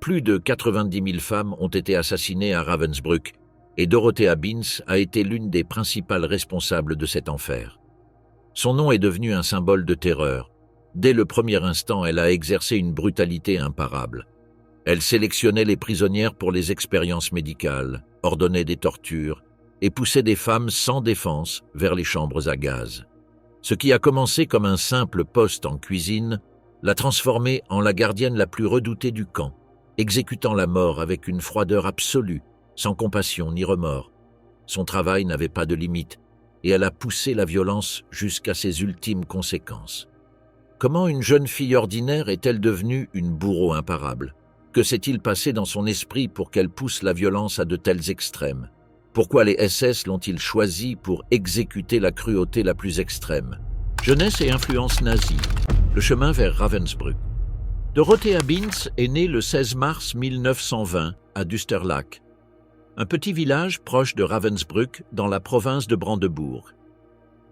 Plus de 90 000 femmes ont été assassinées à Ravensbrück et Dorothea Binz a été l'une des principales responsables de cet enfer. Son nom est devenu un symbole de terreur. Dès le premier instant, elle a exercé une brutalité imparable. Elle sélectionnait les prisonnières pour les expériences médicales, ordonnait des tortures et poussait des femmes sans défense vers les chambres à gaz. Ce qui a commencé comme un simple poste en cuisine l'a transformée en la gardienne la plus redoutée du camp, exécutant la mort avec une froideur absolue, sans compassion ni remords. Son travail n'avait pas de limite, et elle a poussé la violence jusqu'à ses ultimes conséquences. Comment une jeune fille ordinaire est-elle devenue une bourreau imparable? Que s'est-il passé dans son esprit pour qu'elle pousse la violence à de tels extrêmes? Pourquoi les SS l'ont-ils choisie pour exécuter la cruauté la plus extrême? Jeunesse et influence nazie, le chemin vers Ravensbrück. Dorothea Binz est née le 16 mars 1920 à Düsterlach, un petit village proche de Ravensbrück dans la province de Brandebourg.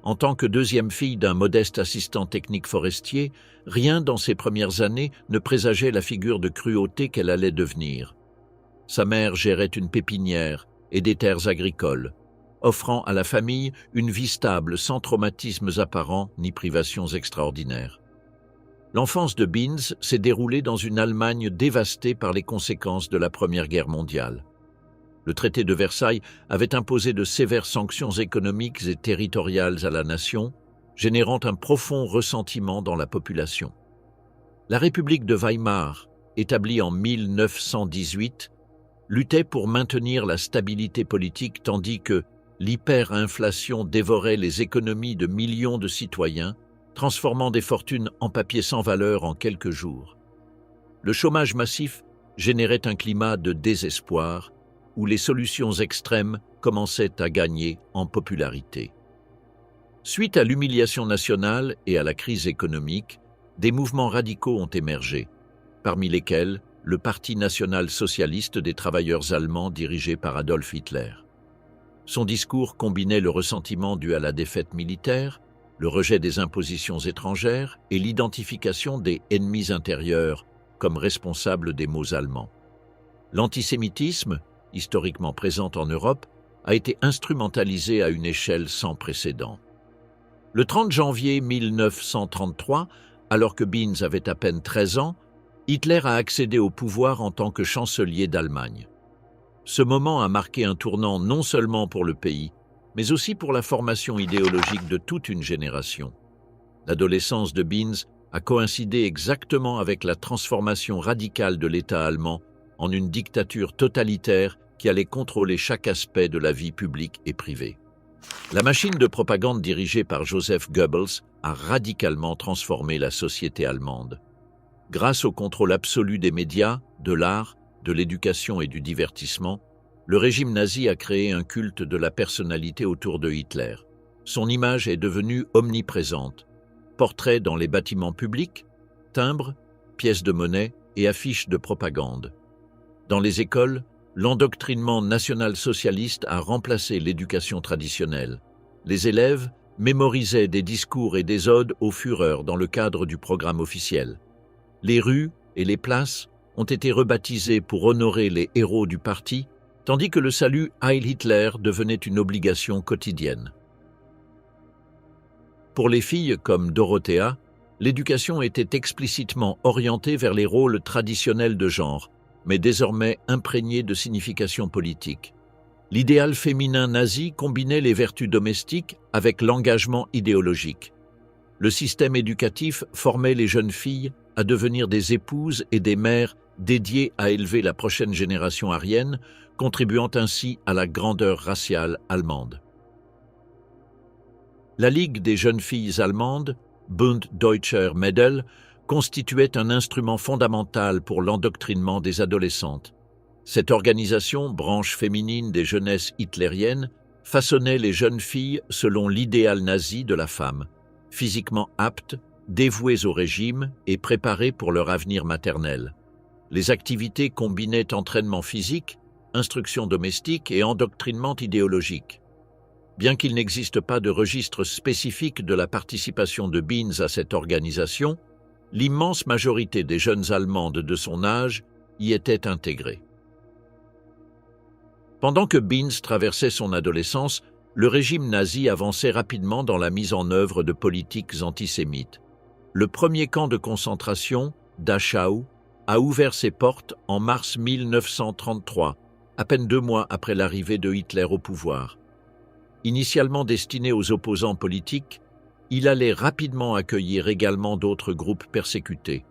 En tant que deuxième fille d'un modeste assistant technique forestier, rien dans ses premières années ne présageait la figure de cruauté qu'elle allait devenir. Sa mère gérait une pépinière et des terres agricoles, offrant à la famille une vie stable sans traumatismes apparents ni privations extraordinaires. L'enfance de Binz s'est déroulée dans une Allemagne dévastée par les conséquences de la Première Guerre mondiale. Le traité de Versailles avait imposé de sévères sanctions économiques et territoriales à la nation, générant un profond ressentiment dans la population. La République de Weimar, établie en 1918, luttait pour maintenir la stabilité politique tandis que l'hyperinflation dévorait les économies de millions de citoyens, transformant des fortunes en papier sans valeur en quelques jours. Le chômage massif générait un climat de désespoir où les solutions extrêmes commençaient à gagner en popularité. Suite à l'humiliation nationale et à la crise économique, des mouvements radicaux ont émergé, parmi lesquels le Parti national-socialiste des travailleurs allemands dirigé par Adolf Hitler. Son discours combinait le ressentiment dû à la défaite militaire, le rejet des impositions étrangères et l'identification des ennemis intérieurs comme responsables des maux allemands. L'antisémitisme, historiquement présent en Europe, a été instrumentalisé à une échelle sans précédent. Le 30 janvier 1933, alors que Binz avait à peine 13 ans, Hitler a accédé au pouvoir en tant que chancelier d'Allemagne. Ce moment a marqué un tournant non seulement pour le pays, mais aussi pour la formation idéologique de toute une génération. L'adolescence de Binz a coïncidé exactement avec la transformation radicale de l'État allemand en une dictature totalitaire qui allait contrôler chaque aspect de la vie publique et privée. La machine de propagande dirigée par Joseph Goebbels a radicalement transformé la société allemande. Grâce au contrôle absolu des médias, de l'art, de l'éducation et du divertissement, le régime nazi a créé un culte de la personnalité autour de Hitler. Son image est devenue omniprésente. Portraits dans les bâtiments publics, timbres, pièces de monnaie et affiches de propagande. Dans les écoles, l'endoctrinement national-socialiste a remplacé l'éducation traditionnelle. Les élèves mémorisaient des discours et des odes au Führer dans le cadre du programme officiel. Les rues et les places ont été rebaptisées pour honorer les héros du parti, tandis que le salut Heil Hitler devenait une obligation quotidienne. Pour les filles comme Dorothea, l'éducation était explicitement orientée vers les rôles traditionnels de genre, mais désormais imprégnée de signification politique. L'idéal féminin nazi combinait les vertus domestiques avec l'engagement idéologique. Le système éducatif formait les jeunes filles à devenir des épouses et des mères dédiées à élever la prochaine génération aryenne, contribuant ainsi à la grandeur raciale allemande. La Ligue des jeunes filles allemandes, Bund Deutscher Mädel, constituait un instrument fondamental pour l'endoctrinement des adolescentes. Cette organisation, branche féminine des jeunesses hitlériennes, façonnait les jeunes filles selon l'idéal nazi de la femme, physiquement aptes, dévouées au régime et préparées pour leur avenir maternel. Les activités combinaient entraînement physique, instruction domestique et endoctrinement idéologique. Bien qu'il n'existe pas de registre spécifique de la participation de Binz à cette organisation, l'immense majorité des jeunes Allemandes de son âge y étaient intégrés. Pendant que Binz traversait son adolescence, le régime nazi avançait rapidement dans la mise en œuvre de politiques antisémites. Le premier camp de concentration, Dachau, a ouvert ses portes en mars 1933, à peine 2 mois après l'arrivée de Hitler au pouvoir. Initialement destiné aux opposants politiques, il allait rapidement accueillir également d'autres groupes persécutés.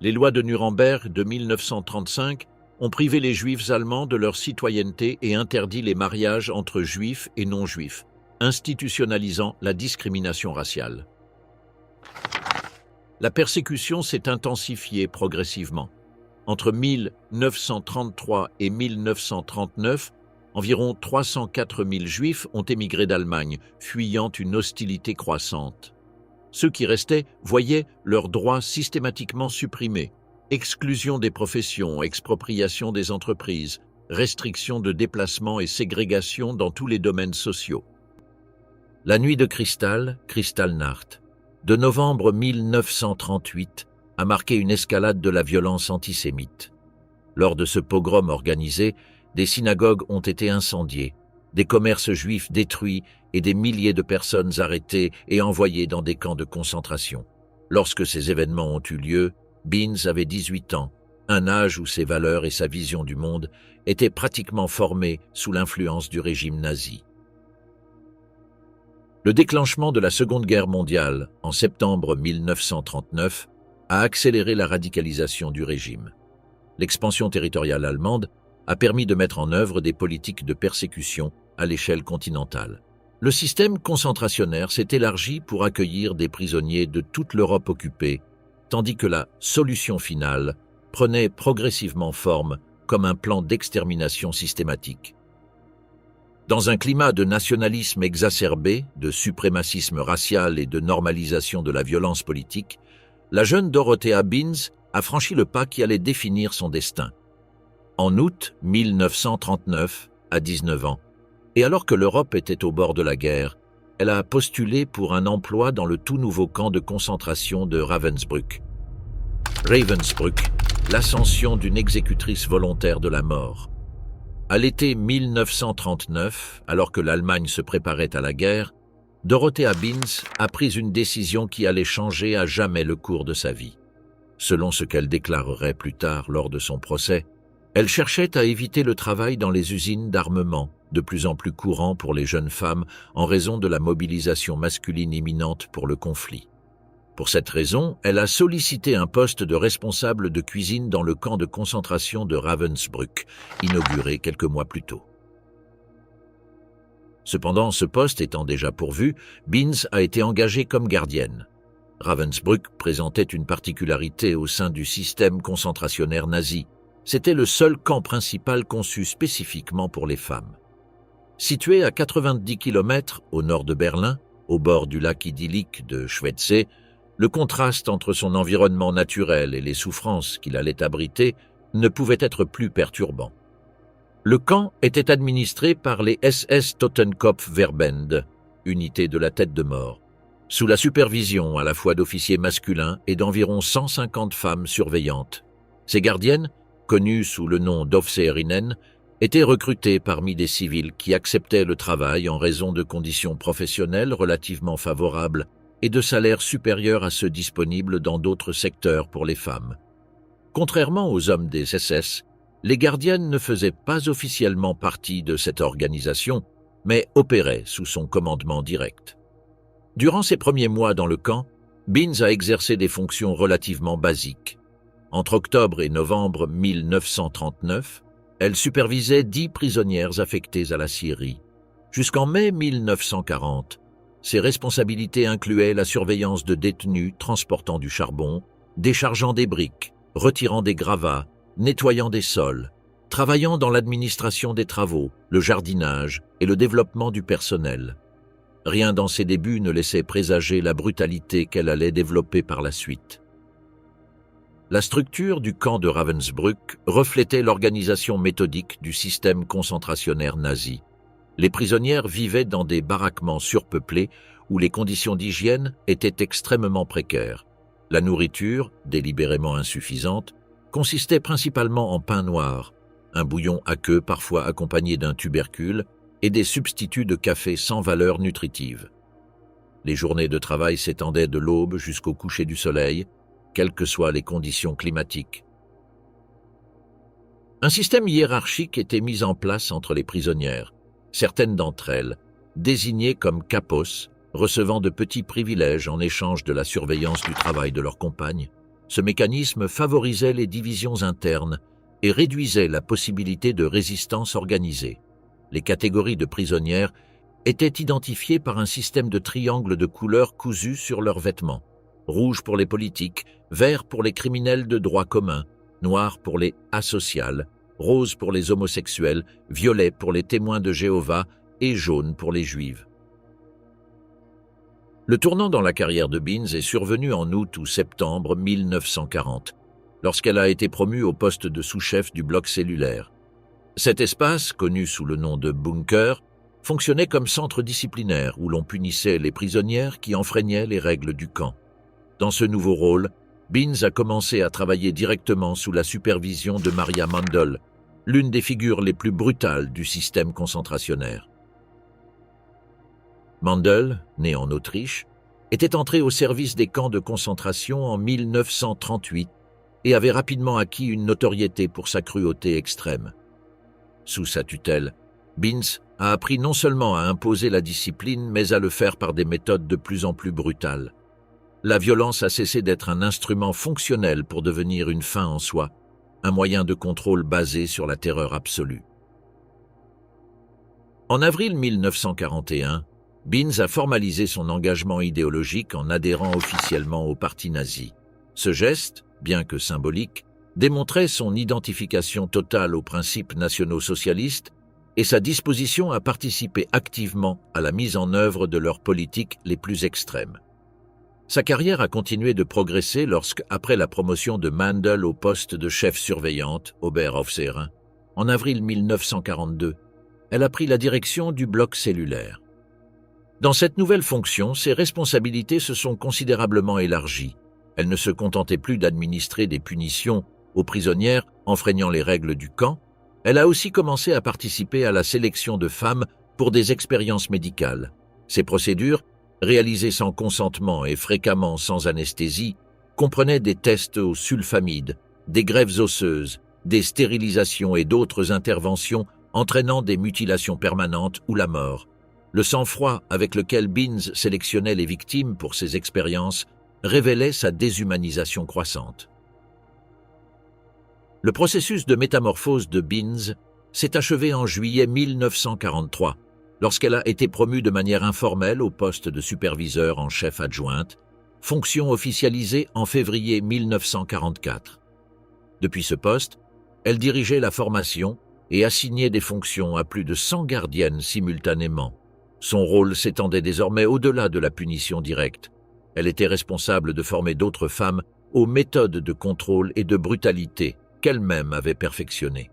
Les lois de Nuremberg de 1935 ont privé les Juifs allemands de leur citoyenneté et interdit les mariages entre Juifs et non-Juifs, institutionnalisant la discrimination raciale. La persécution s'est intensifiée progressivement. Entre 1933 et 1939, environ 304 000 Juifs ont émigré d'Allemagne, fuyant une hostilité croissante. Ceux qui restaient voyaient leurs droits systématiquement supprimés. Exclusion des professions, expropriation des entreprises, restriction de déplacement et ségrégation dans tous les domaines sociaux. La nuit de cristal, Kristallnacht, de novembre 1938, a marqué une escalade de la violence antisémite. Lors de ce pogrom organisé, des synagogues ont été incendiées, des commerces juifs détruits et des milliers de personnes arrêtées et envoyées dans des camps de concentration. Lorsque ces événements ont eu lieu, Binz avait 18 ans, un âge où ses valeurs et sa vision du monde étaient pratiquement formées sous l'influence du régime nazi. Le déclenchement de la Seconde Guerre mondiale, en septembre 1939, a accéléré la radicalisation du régime. L'expansion territoriale allemande a permis de mettre en œuvre des politiques de persécution à l'échelle continentale. Le système concentrationnaire s'est élargi pour accueillir des prisonniers de toute l'Europe occupée, tandis que la solution finale prenait progressivement forme comme un plan d'extermination systématique. Dans un climat de nationalisme exacerbé, de suprémacisme racial et de normalisation de la violence politique, la jeune Dorothea Binz a franchi le pas qui allait définir son destin. En août 1939, à 19 ans, et alors que l'Europe était au bord de la guerre, elle a postulé pour un emploi dans le tout nouveau camp de concentration de Ravensbrück. Ravensbrück, l'ascension d'une exécutrice volontaire de la mort. À l'été 1939, alors que l'Allemagne se préparait à la guerre, Dorothea Binz a pris une décision qui allait changer à jamais le cours de sa vie. Selon ce qu'elle déclarerait plus tard lors de son procès, elle cherchait à éviter le travail dans les usines d'armement, de plus en plus courant pour les jeunes femmes en raison de la mobilisation masculine imminente pour le conflit. Pour cette raison, elle a sollicité un poste de responsable de cuisine dans le camp de concentration de Ravensbrück, inauguré quelques mois plus tôt. Cependant, ce poste étant déjà pourvu, Binz a été engagée comme gardienne. Ravensbrück présentait une particularité au sein du système concentrationnaire nazi. C'était le seul camp principal conçu spécifiquement pour les femmes. Situé à 90 km au nord de Berlin, au bord du lac idyllique de Schwetzee, le contraste entre son environnement naturel et les souffrances qu'il allait abriter ne pouvait être plus perturbant. Le camp était administré par les SS Totenkopf-Verbände, unité de la tête de mort, sous la supervision à la fois d'officiers masculins et d'environ 150 femmes surveillantes. Ces gardiennes, connues sous le nom d'Offizierinnen, étaient recrutées parmi des civils qui acceptaient le travail en raison de conditions professionnelles relativement favorables et de salaires supérieurs à ceux disponibles dans d'autres secteurs pour les femmes. Contrairement aux hommes des SS, les gardiennes ne faisaient pas officiellement partie de cette organisation, mais opéraient sous son commandement direct. Durant ses premiers mois dans le camp, Binz a exercé des fonctions relativement basiques. Entre octobre et novembre 1939, elle supervisait 10 prisonnières affectées à la Syrie. Jusqu'en mai 1940, ses responsabilités incluaient la surveillance de détenus transportant du charbon, déchargeant des briques, retirant des gravats, nettoyant des sols, travaillant dans l'administration des travaux, le jardinage et le développement du personnel. Rien dans ses débuts ne laissait présager la brutalité qu'elle allait développer par la suite. La structure du camp de Ravensbrück reflétait l'organisation méthodique du système concentrationnaire nazi. Les prisonnières vivaient dans des baraquements surpeuplés où les conditions d'hygiène étaient extrêmement précaires. La nourriture, délibérément insuffisante, consistait principalement en pain noir, un bouillon aqueux parfois accompagné d'un tubercule et des substituts de café sans valeur nutritive. Les journées de travail s'étendaient de l'aube jusqu'au coucher du soleil, quelles que soient les conditions climatiques. Un système hiérarchique était mis en place entre les prisonnières, certaines d'entre elles, désignées comme kapos, recevant de petits privilèges en échange de la surveillance du travail de leurs compagnes. Ce mécanisme favorisait les divisions internes et réduisait la possibilité de résistance organisée. Les catégories de prisonnières étaient identifiées par un système de triangles de couleurs cousus sur leurs vêtements. Rouge pour les politiques, vert pour les criminels de droit commun, noir pour les asociales, rose pour les homosexuels, violet pour les témoins de Jéhovah et jaune pour les juives. Le tournant dans la carrière de Beans est survenu en août ou septembre 1940, lorsqu'elle a été promue au poste de sous-chef du bloc cellulaire. Cet espace, connu sous le nom de bunker, fonctionnait comme centre disciplinaire où l'on punissait les prisonnières qui enfreignaient les règles du camp. Dans ce nouveau rôle, Beans a commencé à travailler directement sous la supervision de Maria Mandel, l'une des figures les plus brutales du système concentrationnaire. Mandel, né en Autriche, était entré au service des camps de concentration en 1938 et avait rapidement acquis une notoriété pour sa cruauté extrême. Sous sa tutelle, Beans a appris non seulement à imposer la discipline, mais à le faire par des méthodes de plus en plus brutales. La violence a cessé d'être un instrument fonctionnel pour devenir une fin en soi, un moyen de contrôle basé sur la terreur absolue. En avril 1941, Beans a formalisé son engagement idéologique en adhérant officiellement au parti nazi. Ce geste, bien que symbolique, démontrait son identification totale aux principes nationaux-socialistes et sa disposition à participer activement à la mise en œuvre de leurs politiques les plus extrêmes. Sa carrière a continué de progresser lorsque, après la promotion de Mandel au poste de chef surveillante, Oberaufseherin, en avril 1942, elle a pris la direction du bloc cellulaire. Dans cette nouvelle fonction, ses responsabilités se sont considérablement élargies. Elle ne se contentait plus d'administrer des punitions aux prisonnières enfreignant les règles du camp, elle a aussi commencé à participer à la sélection de femmes pour des expériences médicales. Ces procédures, réalisées sans consentement et fréquemment sans anesthésie, comprenaient des tests au sulfamide, des greffes osseuses, des stérilisations et d'autres interventions entraînant des mutilations permanentes ou la mort. Le sang-froid avec lequel Beans sélectionnait les victimes pour ces expériences révélait sa déshumanisation croissante. Le processus de métamorphose de Beans s'est achevé en juillet 1943, lorsqu'elle a été promue de manière informelle au poste de superviseur en chef adjointe, fonction officialisée en février 1944. Depuis ce poste, elle dirigeait la formation et assignait des fonctions à plus de 100 gardiennes simultanément. Son rôle s'étendait désormais au-delà de la punition directe. Elle était responsable de former d'autres femmes aux méthodes de contrôle et de brutalité qu'elle-même avait perfectionnées.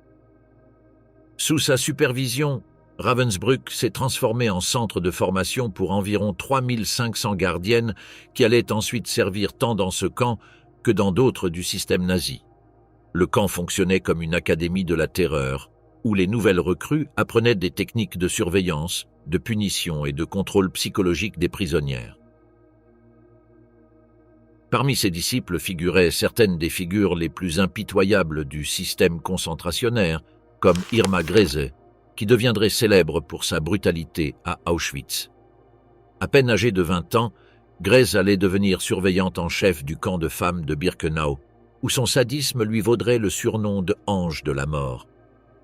Sous sa supervision, Ravensbrück s'est transformé en centre de formation pour environ 3500 gardiennes qui allaient ensuite servir tant dans ce camp que dans d'autres du système nazi. Le camp fonctionnait comme une académie de la terreur, où les nouvelles recrues apprenaient des techniques de surveillance, de punition et de contrôle psychologique des prisonnières. Parmi ses disciples figuraient certaines des figures les plus impitoyables du système concentrationnaire, comme Irma Grese, qui deviendrait célèbre pour sa brutalité à Auschwitz. À peine âgée de 20 ans, Grese allait devenir surveillante en chef du camp de femmes de Birkenau, où son sadisme lui vaudrait le surnom de « ange de la mort ».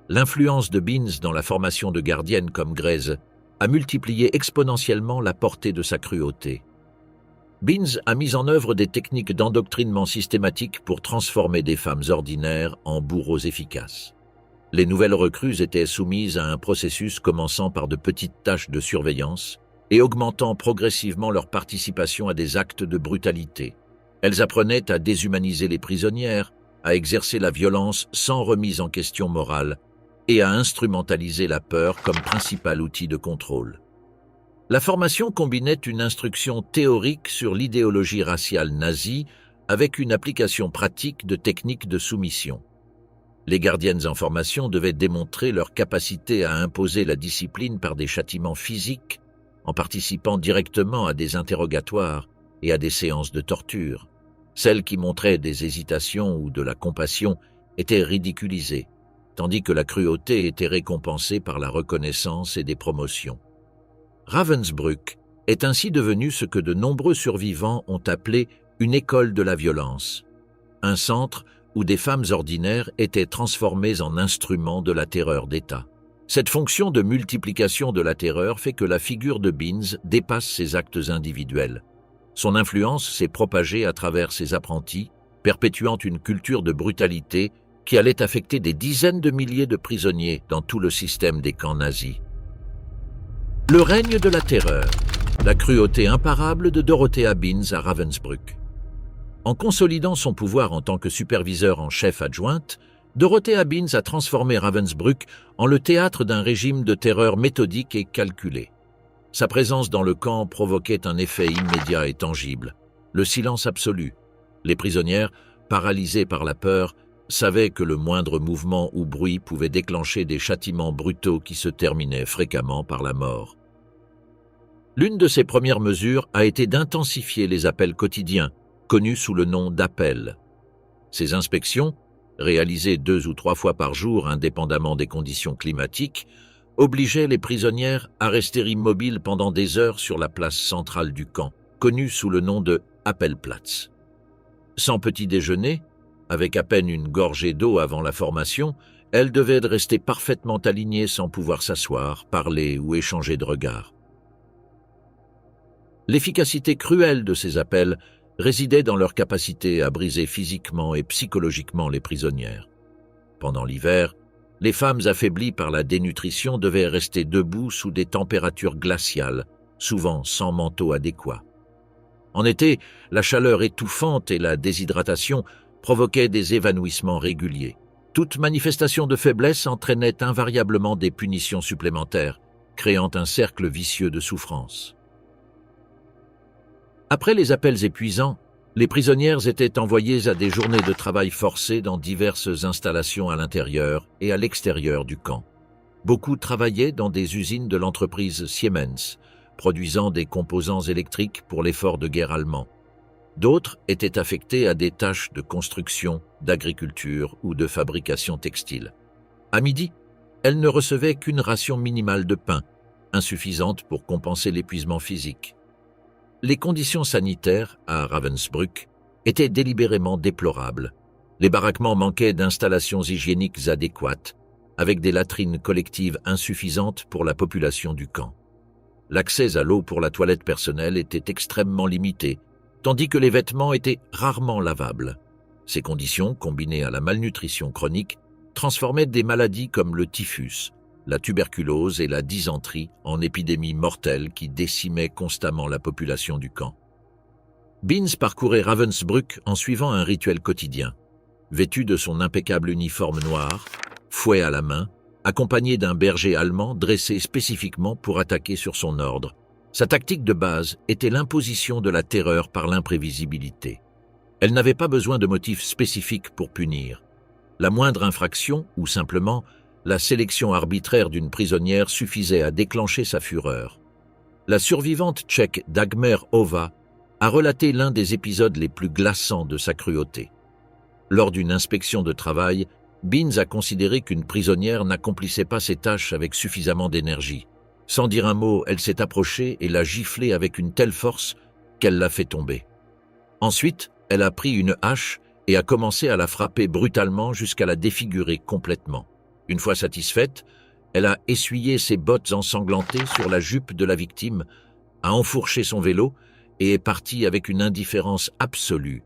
L'influence de Beans dans la formation de gardiennes comme Grese a multiplié exponentiellement la portée de sa cruauté. Beans a mis en œuvre des techniques d'endoctrinement systématique pour transformer des femmes ordinaires en bourreaux efficaces. Les nouvelles recrues étaient soumises à un processus commençant par de petites tâches de surveillance et augmentant progressivement leur participation à des actes de brutalité. Elles apprenaient à déshumaniser les prisonnières, à exercer la violence sans remise en question morale et à instrumentaliser la peur comme principal outil de contrôle. La formation combinait une instruction théorique sur l'idéologie raciale nazie avec une application pratique de techniques de soumission. Les gardiennes en formation devaient démontrer leur capacité à imposer la discipline par des châtiments physiques, en participant directement à des interrogatoires et à des séances de torture. Celles qui montraient des hésitations ou de la compassion étaient ridiculisées, tandis que la cruauté était récompensée par la reconnaissance et des promotions. Ravensbrück est ainsi devenu ce que de nombreux survivants ont appelé une école de la violence, un centre où des femmes ordinaires étaient transformées en instruments de la terreur d'État. Cette fonction de multiplication de la terreur fait que la figure de Binz dépasse ses actes individuels. Son influence s'est propagée à travers ses apprentis, perpétuant une culture de brutalité qui allait affecter des dizaines de milliers de prisonniers dans tout le système des camps nazis. Le règne de la terreur, la cruauté imparable de Dorothea Binz à Ravensbrück. En consolidant son pouvoir en tant que superviseur en chef adjointe, Dorothea Binz a transformé Ravensbrück en le théâtre d'un régime de terreur méthodique et calculé. Sa présence dans le camp provoquait un effet immédiat et tangible, le silence absolu. Les prisonnières, paralysées par la peur, savaient que le moindre mouvement ou bruit pouvait déclencher des châtiments brutaux qui se terminaient fréquemment par la mort. L'une de ses premières mesures a été d'intensifier les appels quotidiens, connus sous le nom d'appels. Ces inspections, réalisées 2 ou 3 fois par jour indépendamment des conditions climatiques, obligeaient les prisonnières à rester immobiles pendant des heures sur la place centrale du camp, connue sous le nom de Appelplatz. Sans petit déjeuner, avec à peine une gorgée d'eau avant la formation, elles devaient rester parfaitement alignées sans pouvoir s'asseoir, parler ou échanger de regards. L'efficacité cruelle de ces appels résidait dans leur capacité à briser physiquement et psychologiquement les prisonnières. Pendant l'hiver, les femmes affaiblies par la dénutrition devaient rester debout sous des températures glaciales, souvent sans manteau adéquat. En été, la chaleur étouffante et la déshydratation provoquaient des évanouissements réguliers. Toute manifestation de faiblesse entraînait invariablement des punitions supplémentaires, créant un cercle vicieux de souffrance. Après les appels épuisants, les prisonnières étaient envoyées à des journées de travail forcé dans diverses installations à l'intérieur et à l'extérieur du camp. Beaucoup travaillaient dans des usines de l'entreprise Siemens, produisant des composants électriques pour l'effort de guerre allemand. D'autres étaient affectés à des tâches de construction, d'agriculture ou de fabrication textile. À midi, elles ne recevaient qu'une ration minimale de pain, insuffisante pour compenser l'épuisement physique. Les conditions sanitaires à Ravensbrück étaient délibérément déplorables. Les baraquements manquaient d'installations hygiéniques adéquates, avec des latrines collectives insuffisantes pour la population du camp. L'accès à l'eau pour la toilette personnelle était extrêmement limité, tandis que les vêtements étaient rarement lavables. Ces conditions, combinées à la malnutrition chronique, transformaient des maladies comme le typhus, la tuberculose et la dysenterie en épidémies mortelles qui décimaient constamment la population du camp. Binz parcourait Ravensbrück en suivant un rituel quotidien. Vêtu de son impeccable uniforme noir, fouet à la main, accompagné d'un berger allemand dressé spécifiquement pour attaquer sur son ordre, sa tactique de base était l'imposition de la terreur par l'imprévisibilité. Elle n'avait pas besoin de motifs spécifiques pour punir. La moindre infraction, ou simplement la sélection arbitraire d'une prisonnière suffisait à déclencher sa fureur. La survivante tchèque Dagmar Hova a relaté l'un des épisodes les plus glaçants de sa cruauté. Lors d'une inspection de travail, Binz a considéré qu'une prisonnière n'accomplissait pas ses tâches avec suffisamment d'énergie. Sans dire un mot, elle s'est approchée et l'a giflée avec une telle force qu'elle l'a fait tomber. Ensuite, elle a pris une hache et a commencé à la frapper brutalement jusqu'à la défigurer complètement. Une fois satisfaite, elle a essuyé ses bottes ensanglantées sur la jupe de la victime, a enfourché son vélo et est partie avec une indifférence absolue,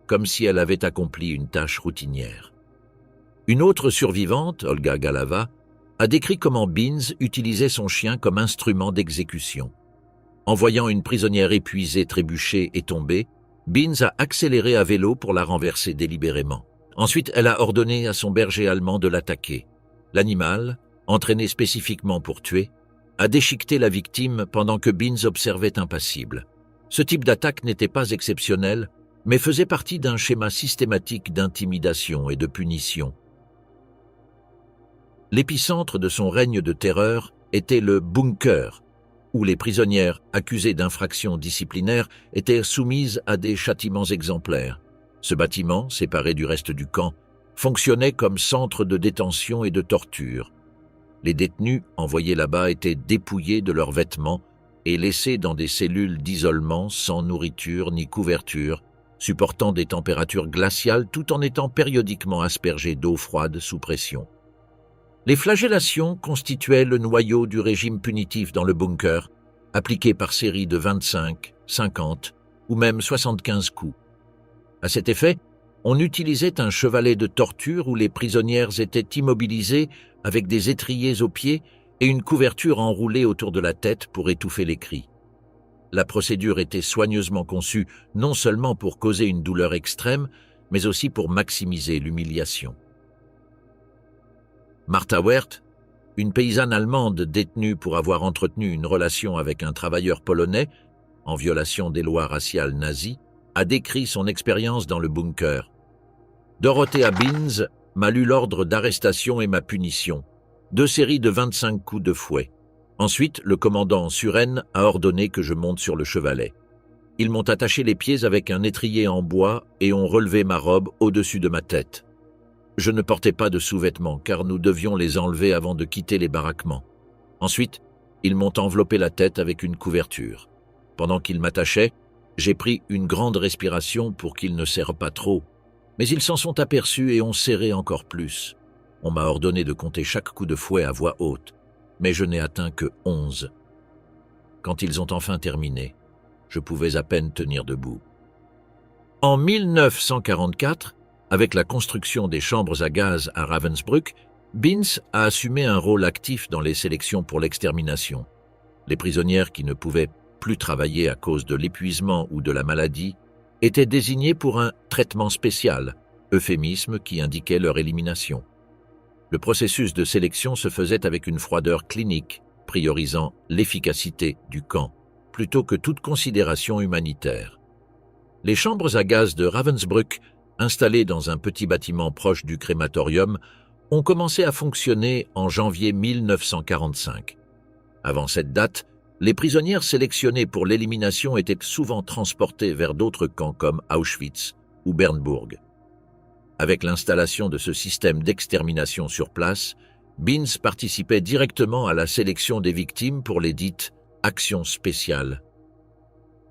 comme si elle avait accompli une tâche routinière. Une autre survivante, Olga Galava, a décrit comment Binz utilisait son chien comme instrument d'exécution. En voyant une prisonnière épuisée trébucher et tomber, Binz a accéléré à vélo pour la renverser délibérément. Ensuite, elle a ordonné à son berger allemand de l'attaquer. L'animal, entraîné spécifiquement pour tuer, a déchiqueté la victime pendant que Binz observait impassible. Ce type d'attaque n'était pas exceptionnel, mais faisait partie d'un schéma systématique d'intimidation et de punition. L'épicentre de son règne de terreur était le bunker, où les prisonnières accusées d'infractions disciplinaires étaient soumises à des châtiments exemplaires. Ce bâtiment, séparé du reste du camp, fonctionnait comme centre de détention et de torture. Les détenus envoyés là-bas étaient dépouillés de leurs vêtements et laissés dans des cellules d'isolement sans nourriture ni couverture, supportant des températures glaciales tout en étant périodiquement aspergés d'eau froide sous pression. Les flagellations constituaient le noyau du régime punitif dans le bunker, appliqué par série de 25, 50 ou même 75 coups. À cet effet, on utilisait un chevalet de torture où les prisonnières étaient immobilisées avec des étriers aux pieds et une couverture enroulée autour de la tête pour étouffer les cris. La procédure était soigneusement conçue non seulement pour causer une douleur extrême, mais aussi pour maximiser l'humiliation. Martha Wert, une paysanne allemande détenue pour avoir entretenu une relation avec un travailleur polonais, en violation des lois raciales nazies, a décrit son expérience dans le bunker. « Dorothea Binz m'a lu l'ordre d'arrestation et ma punition, 2 séries de 25 coups de fouet. Ensuite, le commandant Suren a ordonné que je monte sur le chevalet. Ils m'ont attaché les pieds avec un étrier en bois et ont relevé ma robe au-dessus de ma tête. Je ne portais pas de sous-vêtements car nous devions les enlever avant de quitter les baraquements. Ensuite, ils m'ont enveloppé la tête avec une couverture. Pendant qu'ils m'attachaient, j'ai pris une grande respiration pour qu'ils ne serrent pas trop, mais ils s'en sont aperçus et ont serré encore plus. On m'a ordonné de compter chaque coup de fouet à voix haute, mais je n'ai atteint que 11. Quand ils ont enfin terminé, je pouvais à peine tenir debout. En 1944, avec la construction des chambres à gaz à Ravensbrück, Binz a assumé un rôle actif dans les sélections pour l'extermination. Les prisonnières qui ne pouvaient plus travailler à cause de l'épuisement ou de la maladie étaient désignées pour un traitement spécial, euphémisme qui indiquait leur élimination. Le processus de sélection se faisait avec une froideur clinique, priorisant l'efficacité du camp, plutôt que toute considération humanitaire. Les chambres à gaz de Ravensbrück, installées dans un petit bâtiment proche du crématorium, ont commencé à fonctionner en janvier 1945. Avant cette date, les prisonnières sélectionnées pour l'élimination étaient souvent transportées vers d'autres camps comme Auschwitz ou Bernburg. Avec l'installation de ce système d'extermination sur place, Binz participait directement à la sélection des victimes pour les dites « actions spéciales ».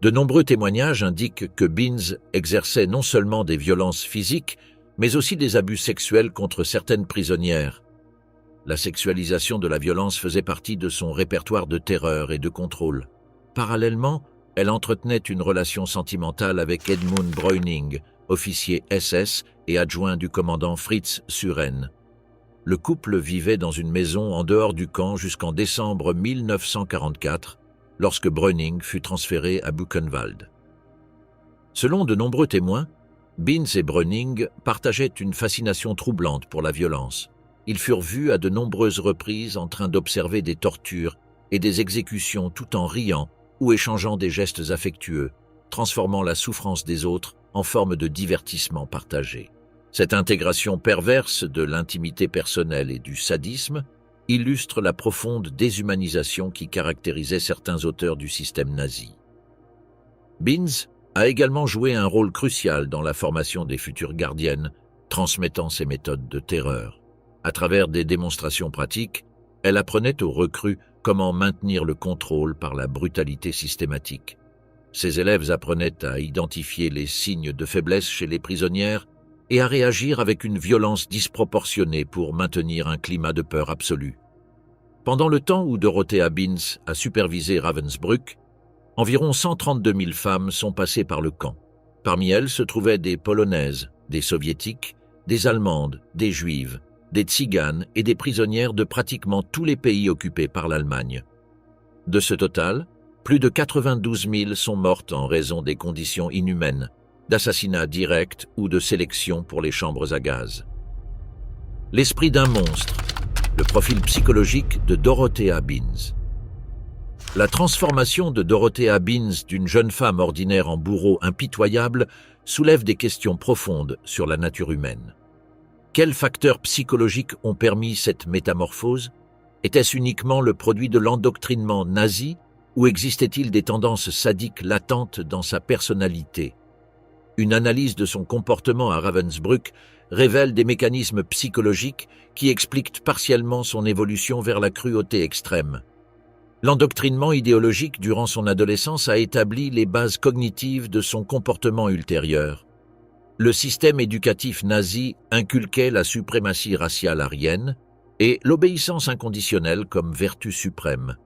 De nombreux témoignages indiquent que Binz exerçait non seulement des violences physiques, mais aussi des abus sexuels contre certaines prisonnières. La sexualisation de la violence faisait partie de son répertoire de terreur et de contrôle. Parallèlement, elle entretenait une relation sentimentale avec Edmund Breuning, officier SS et adjoint du commandant Fritz Suren. Le couple vivait dans une maison en dehors du camp jusqu'en décembre 1944, lorsque Breuning fut transféré à Buchenwald. Selon de nombreux témoins, Binz et Breuning partageaient une fascination troublante pour la violence. Ils furent vus à de nombreuses reprises en train d'observer des tortures et des exécutions tout en riant ou échangeant des gestes affectueux, transformant la souffrance des autres en forme de divertissement partagé. Cette intégration perverse de l'intimité personnelle et du sadisme illustre la profonde déshumanisation qui caractérisait certains auteurs du système nazi. Binz a également joué un rôle crucial dans la formation des futures gardiennes, transmettant ses méthodes de terreur. À travers des démonstrations pratiques, elle apprenait aux recrues comment maintenir le contrôle par la brutalité systématique. Ses élèves apprenaient à identifier les signes de faiblesse chez les prisonnières et à réagir avec une violence disproportionnée pour maintenir un climat de peur absolue. Pendant le temps où Dorothea Binz a supervisé Ravensbrück, environ 132 000 femmes sont passées par le camp. Parmi elles se trouvaient des Polonaises, des Soviétiques, des Allemandes, des Juives, des Tziganes et des prisonnières de pratiquement tous les pays occupés par l'Allemagne. De ce total, plus de 92 000 sont mortes en raison des conditions inhumaines, d'assassinats directs ou de sélection pour les chambres à gaz. L'esprit d'un monstre, le profil psychologique de Dorothea Binz. La transformation de Dorothea Binz d'une jeune femme ordinaire en bourreau impitoyable soulève des questions profondes sur la nature humaine. Quels facteurs psychologiques ont permis cette métamorphose? Était-ce uniquement le produit de l'endoctrinement nazi ou existait-il des tendances sadiques latentes dans sa personnalité? Une analyse de son comportement à Ravensbrück révèle des mécanismes psychologiques qui expliquent partiellement son évolution vers la cruauté extrême. L'endoctrinement idéologique durant son adolescence a établi les bases cognitives de son comportement ultérieur. Le système éducatif nazi inculquait la suprématie raciale aryenne et l'obéissance inconditionnelle comme vertu suprême.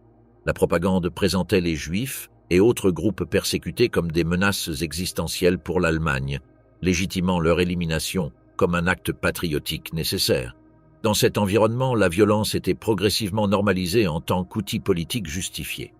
La propagande présentait les Juifs et autres groupes persécutés comme des menaces existentielles pour l'Allemagne, légitimant leur élimination comme un acte patriotique nécessaire. Dans cet environnement, la violence était progressivement normalisée en tant qu'outil politique justifié.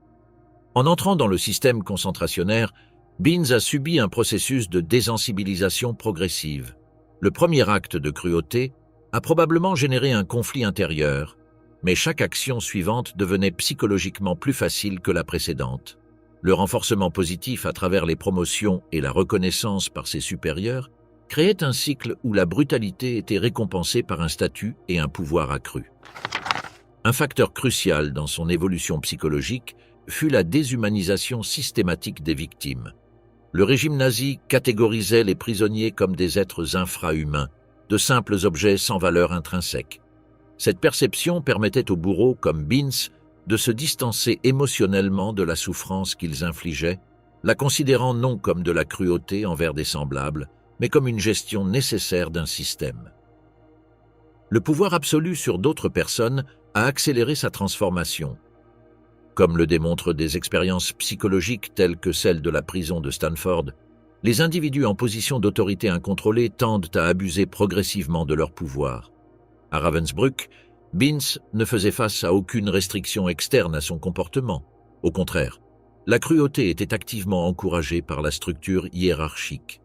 En entrant dans le système concentrationnaire, Binz a subi un processus de désensibilisation progressive. Le premier acte de cruauté a probablement généré un conflit intérieur, mais chaque action suivante devenait psychologiquement plus facile que la précédente. Le renforcement positif à travers les promotions et la reconnaissance par ses supérieurs créait un cycle où la brutalité était récompensée par un statut et un pouvoir accru. Un facteur crucial dans son évolution psychologique fut la déshumanisation systématique des victimes. Le régime nazi catégorisait les prisonniers comme des êtres infrahumains, de simples objets sans valeur intrinsèque. Cette perception permettait aux bourreaux comme Binz de se distancer émotionnellement de la souffrance qu'ils infligeaient, la considérant non comme de la cruauté envers des semblables, mais comme une gestion nécessaire d'un système. Le pouvoir absolu sur d'autres personnes a accéléré sa transformation. Comme le démontrent des expériences psychologiques telles que celle de la prison de Stanford, les individus en position d'autorité incontrôlée tendent à abuser progressivement de leur pouvoir. À Ravensbrück, Binz ne faisait face à aucune restriction externe à son comportement. Au contraire, la cruauté était activement encouragée par la structure hiérarchique.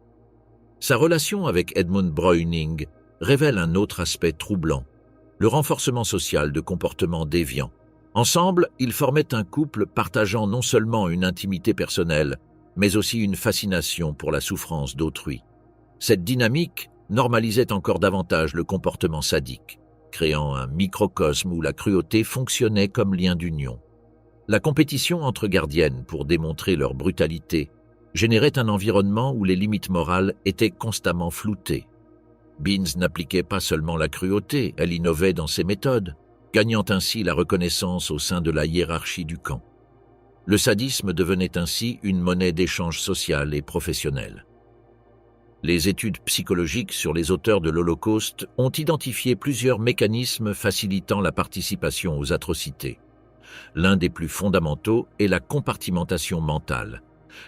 Sa relation avec Edmund Breuning révèle un autre aspect troublant, le renforcement social de comportements déviants. Ensemble, ils formaient un couple partageant non seulement une intimité personnelle, mais aussi une fascination pour la souffrance d'autrui. Cette dynamique normalisait encore davantage le comportement sadique, créant un microcosme où la cruauté fonctionnait comme lien d'union. La compétition entre gardiennes pour démontrer leur brutalité générait un environnement où les limites morales étaient constamment floutées. Binz n'appliquait pas seulement la cruauté, elle innovait dans ses méthodes, gagnant ainsi la reconnaissance au sein de la hiérarchie du camp. Le sadisme devenait ainsi une monnaie d'échange social et professionnel. Les études psychologiques sur les auteurs de l'Holocauste ont identifié plusieurs mécanismes facilitant la participation aux atrocités. L'un des plus fondamentaux est la compartimentation mentale,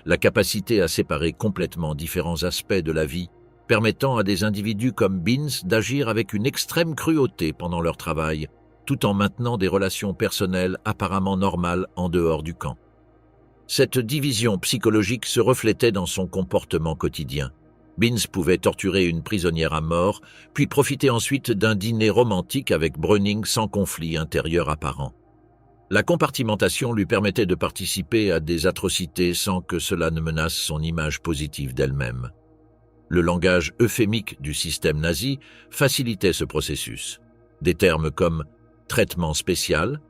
la capacité à séparer complètement différents aspects de la vie, permettant à des individus comme Binz d'agir avec une extrême cruauté pendant leur travail, tout en maintenant des relations personnelles apparemment normales en dehors du camp. Cette division psychologique se reflétait dans son comportement quotidien. Binz pouvait torturer une prisonnière à mort, puis profiter ensuite d'un dîner romantique avec Breuning sans conflit intérieur apparent. La compartimentation lui permettait de participer à des atrocités sans que cela ne menace son image positive d'elle-même. Le langage euphémique du système nazi facilitait ce processus. Des termes comme traitement spécial,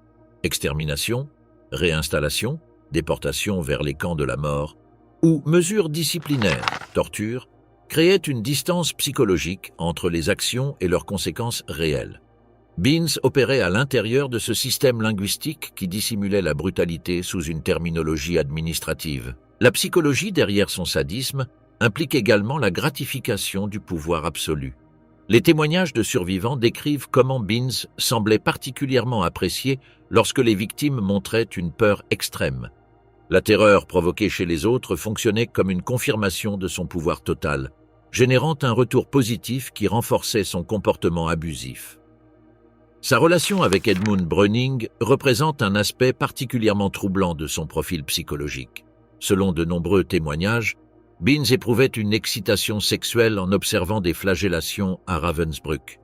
extermination, réinstallation, déportation vers les camps de la mort, ou mesures disciplinaires, torture, créaient une distance psychologique entre les actions et leurs conséquences réelles. Binz opérait à l'intérieur de ce système linguistique qui dissimulait la brutalité sous une terminologie administrative. La psychologie derrière son sadisme implique également la gratification du pouvoir absolu. Les témoignages de survivants décrivent comment Binz semblait particulièrement apprécié lorsque les victimes montraient une peur extrême. La terreur provoquée chez les autres fonctionnait comme une confirmation de son pouvoir total, générant un retour positif qui renforçait son comportement abusif. Sa relation avec Edmund Breuning représente un aspect particulièrement troublant de son profil psychologique. Selon de nombreux témoignages, Binz éprouvait une excitation sexuelle en observant des flagellations à Ravensbrück.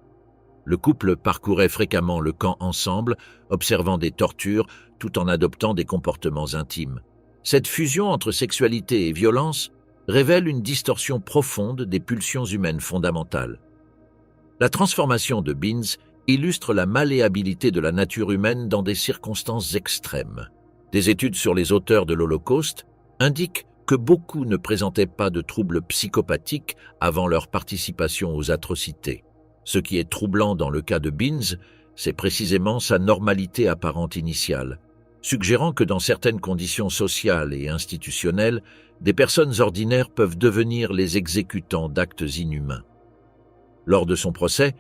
Le couple parcourait fréquemment le camp ensemble, observant des tortures tout en adoptant des comportements intimes. Cette fusion entre sexualité et violence révèle une distorsion profonde des pulsions humaines fondamentales. La transformation de Binns illustre la malléabilité de la nature humaine dans des circonstances extrêmes. Des études sur les auteurs de l'Holocauste indiquent que beaucoup ne présentaient pas de troubles psychopathiques avant leur participation aux atrocités. Ce qui est troublant dans le cas de Binns, c'est précisément sa normalité apparente initiale, suggérant que dans certaines conditions sociales et institutionnelles, des personnes ordinaires peuvent devenir les exécutants d'actes inhumains. Lors de son procès,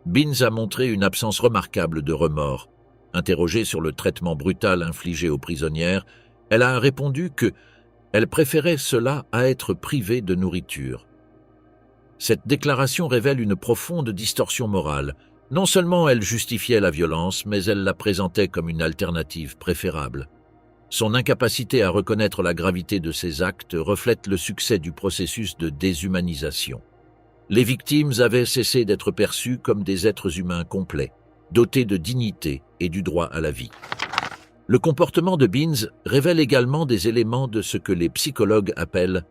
Binns a montré une absence remarquable de remords. Interrogée sur le traitement brutal infligé aux prisonnières, elle a répondu que elle préférait cela à être privée de nourriture. Cette déclaration révèle une profonde distorsion morale. Non seulement elle justifiait la violence, mais elle la présentait comme une alternative préférable. Son incapacité à reconnaître la gravité de ses actes reflète le succès du processus de déshumanisation. Les victimes avaient cessé d'être perçues comme des êtres humains complets, dotés de dignité et du droit à la vie. Le comportement de Binns révèle également des éléments de ce que les psychologues appellent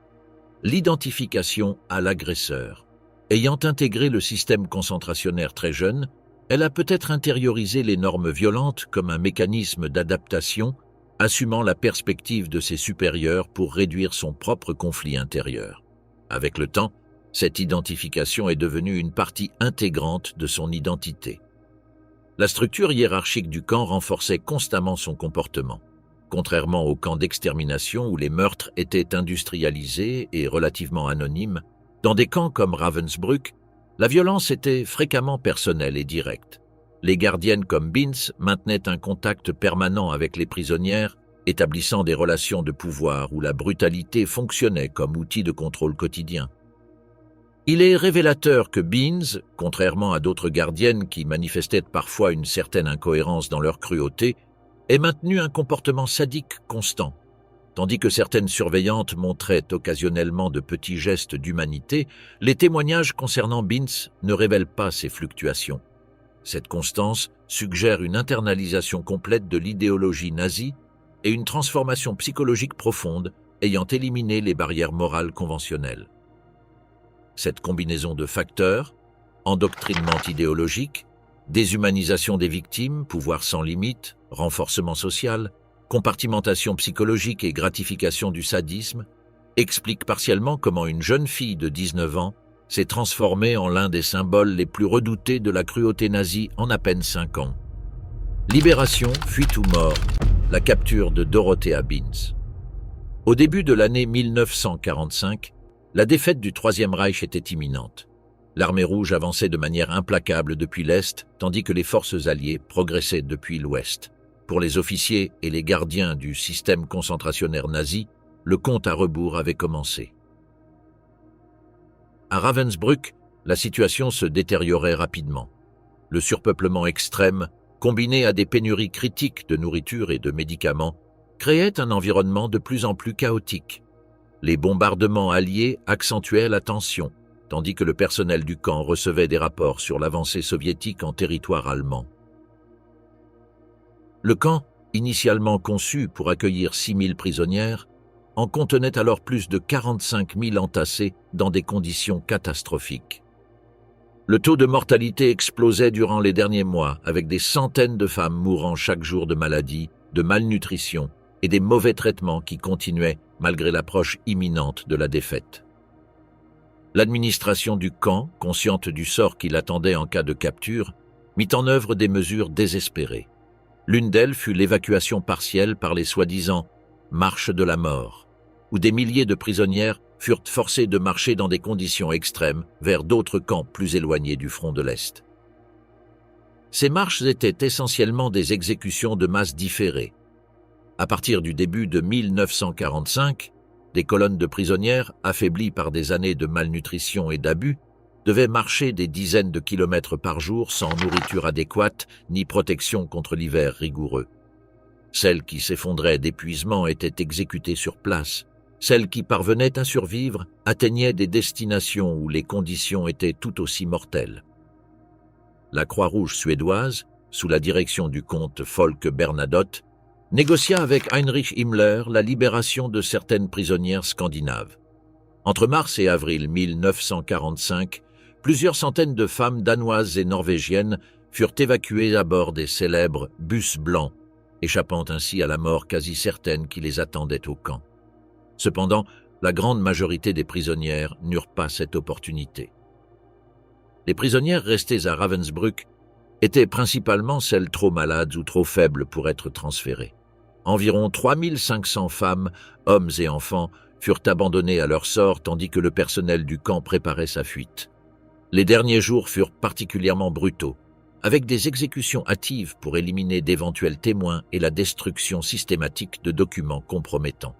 l'identification à l'agresseur. Ayant intégré le système concentrationnaire très jeune, elle a peut-être intériorisé les normes violentes comme un mécanisme d'adaptation, assumant la perspective de ses supérieurs pour réduire son propre conflit intérieur. Avec le temps, cette identification est devenue une partie intégrante de son identité. La structure hiérarchique du camp renforçait constamment son comportement. Contrairement au camp d'extermination où les meurtres étaient industrialisés et relativement anonymes, dans des camps comme Ravensbrück, la violence était fréquemment personnelle et directe. Les gardiennes comme Binns maintenaient un contact permanent avec les prisonnières, établissant des relations de pouvoir où la brutalité fonctionnait comme outil de contrôle quotidien. Il est révélateur que Binns, contrairement à d'autres gardiennes qui manifestaient parfois une certaine incohérence dans leur cruauté, ait maintenu un comportement sadique constant. Tandis que certaines surveillantes montraient occasionnellement de petits gestes d'humanité, les témoignages concernant Binns ne révèlent pas ces fluctuations. Cette constance suggère une internalisation complète de l'idéologie nazie et une transformation psychologique profonde ayant éliminé les barrières morales conventionnelles. Cette combinaison de facteurs, endoctrinement idéologique, déshumanisation des victimes, pouvoir sans limite, renforcement social, compartimentation psychologique et gratification du sadisme, explique partiellement comment une jeune fille de 19 ans s'est transformée en l'un des symboles les plus redoutés de la cruauté nazie en à peine 5 ans. Libération, fuite ou mort, la capture de Dorothea Binns. Au début de l'année 1945, la défaite du Troisième Reich était imminente. L'armée rouge avançait de manière implacable depuis l'Est, tandis que les forces alliées progressaient depuis l'Ouest. Pour les officiers et les gardiens du système concentrationnaire nazi, le compte à rebours avait commencé. À Ravensbrück, la situation se détériorait rapidement. Le surpeuplement extrême, combiné à des pénuries critiques de nourriture et de médicaments, créait un environnement de plus en plus chaotique. Les bombardements alliés accentuaient la tension, tandis que le personnel du camp recevait des rapports sur l'avancée soviétique en territoire allemand. Le camp, initialement conçu pour accueillir 6 000 prisonnières, en contenait alors plus de 45 000 entassés dans des conditions catastrophiques. Le taux de mortalité explosait durant les derniers mois, avec des centaines de femmes mourant chaque jour de maladies, de malnutrition et des mauvais traitements qui continuaient malgré l'approche imminente de la défaite. L'administration du camp, consciente du sort qui l'attendait en cas de capture, mit en œuvre des mesures désespérées. L'une d'elles fut l'évacuation partielle par les soi-disant « marches de la mort », où des milliers de prisonnières furent forcées de marcher dans des conditions extrêmes vers d'autres camps plus éloignés du front de l'Est. Ces marches étaient essentiellement des exécutions de masse différées. À partir du début de 1945, des colonnes de prisonnières, affaiblies par des années de malnutrition et d'abus, devaient marcher des dizaines de kilomètres par jour sans nourriture adéquate ni protection contre l'hiver rigoureux. Celles qui s'effondraient d'épuisement étaient exécutées sur place. Celles qui parvenaient à survivre atteignaient des destinations où les conditions étaient tout aussi mortelles. La Croix-Rouge suédoise, sous la direction du comte Folke Bernadotte, négocia avec Heinrich Himmler la libération de certaines prisonnières scandinaves. Entre mars et avril 1945, plusieurs centaines de femmes danoises et norvégiennes furent évacuées à bord des célèbres bus blancs, échappant ainsi à la mort quasi certaine qui les attendait au camp. Cependant, la grande majorité des prisonnières n'eurent pas cette opportunité. Les prisonnières restées à Ravensbrück étaient principalement celles trop malades ou trop faibles pour être transférées. Environ 3500 femmes, hommes et enfants furent abandonnés à leur sort tandis que le personnel du camp préparait sa fuite. Les derniers jours furent particulièrement brutaux, avec des exécutions hâtives pour éliminer d'éventuels témoins et la destruction systématique de documents compromettants.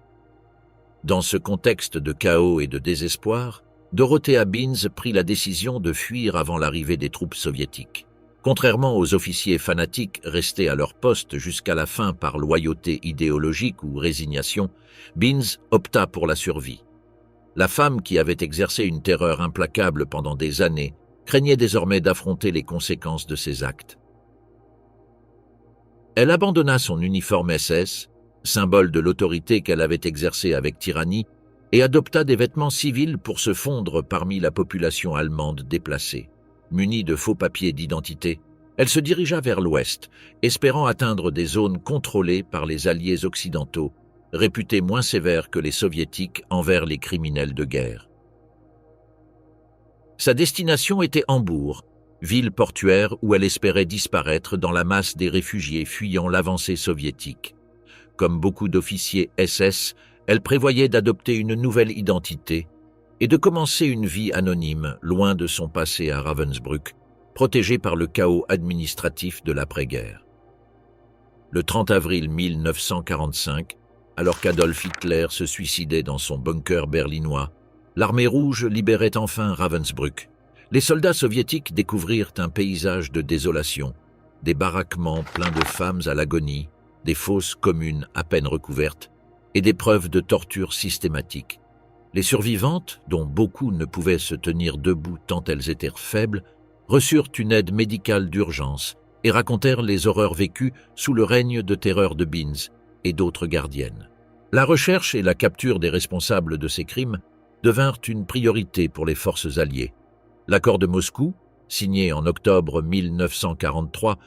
Dans ce contexte de chaos et de désespoir, Dorothea Binz prit la décision de fuir avant l'arrivée des troupes soviétiques. Contrairement aux officiers fanatiques restés à leur poste jusqu'à la fin par loyauté idéologique ou résignation, Binz opta pour la survie. La femme qui avait exercé une terreur implacable pendant des années craignait désormais d'affronter les conséquences de ses actes. Elle abandonna son uniforme SS, symbole de l'autorité qu'elle avait exercée avec tyrannie, et adopta des vêtements civils pour se fondre parmi la population allemande déplacée. Munie de faux papiers d'identité, elle se dirigea vers l'ouest, espérant atteindre des zones contrôlées par les alliés occidentaux, réputés moins sévères que les soviétiques envers les criminels de guerre. Sa destination était Hambourg, ville portuaire où elle espérait disparaître dans la masse des réfugiés fuyant l'avancée soviétique. Comme beaucoup d'officiers SS, elle prévoyait d'adopter une nouvelle identité et de commencer une vie anonyme, loin de son passé à Ravensbrück, protégée par le chaos administratif de l'après-guerre. Le 30 avril 1945, alors qu'Adolf Hitler se suicidait dans son bunker berlinois, l'armée rouge libérait enfin Ravensbrück. Les soldats soviétiques découvrirent un paysage de désolation, des baraquements pleins de femmes à l'agonie, des fosses communes à peine recouvertes et des preuves de torture systématiques. Les survivantes, dont beaucoup ne pouvaient se tenir debout tant elles étaient faibles, reçurent une aide médicale d'urgence et racontèrent les horreurs vécues sous le règne de terreur de Binz et d'autres gardiennes. La recherche et la capture des responsables de ces crimes devinrent une priorité pour les forces alliées. L'accord de Moscou, signé en octobre 1943,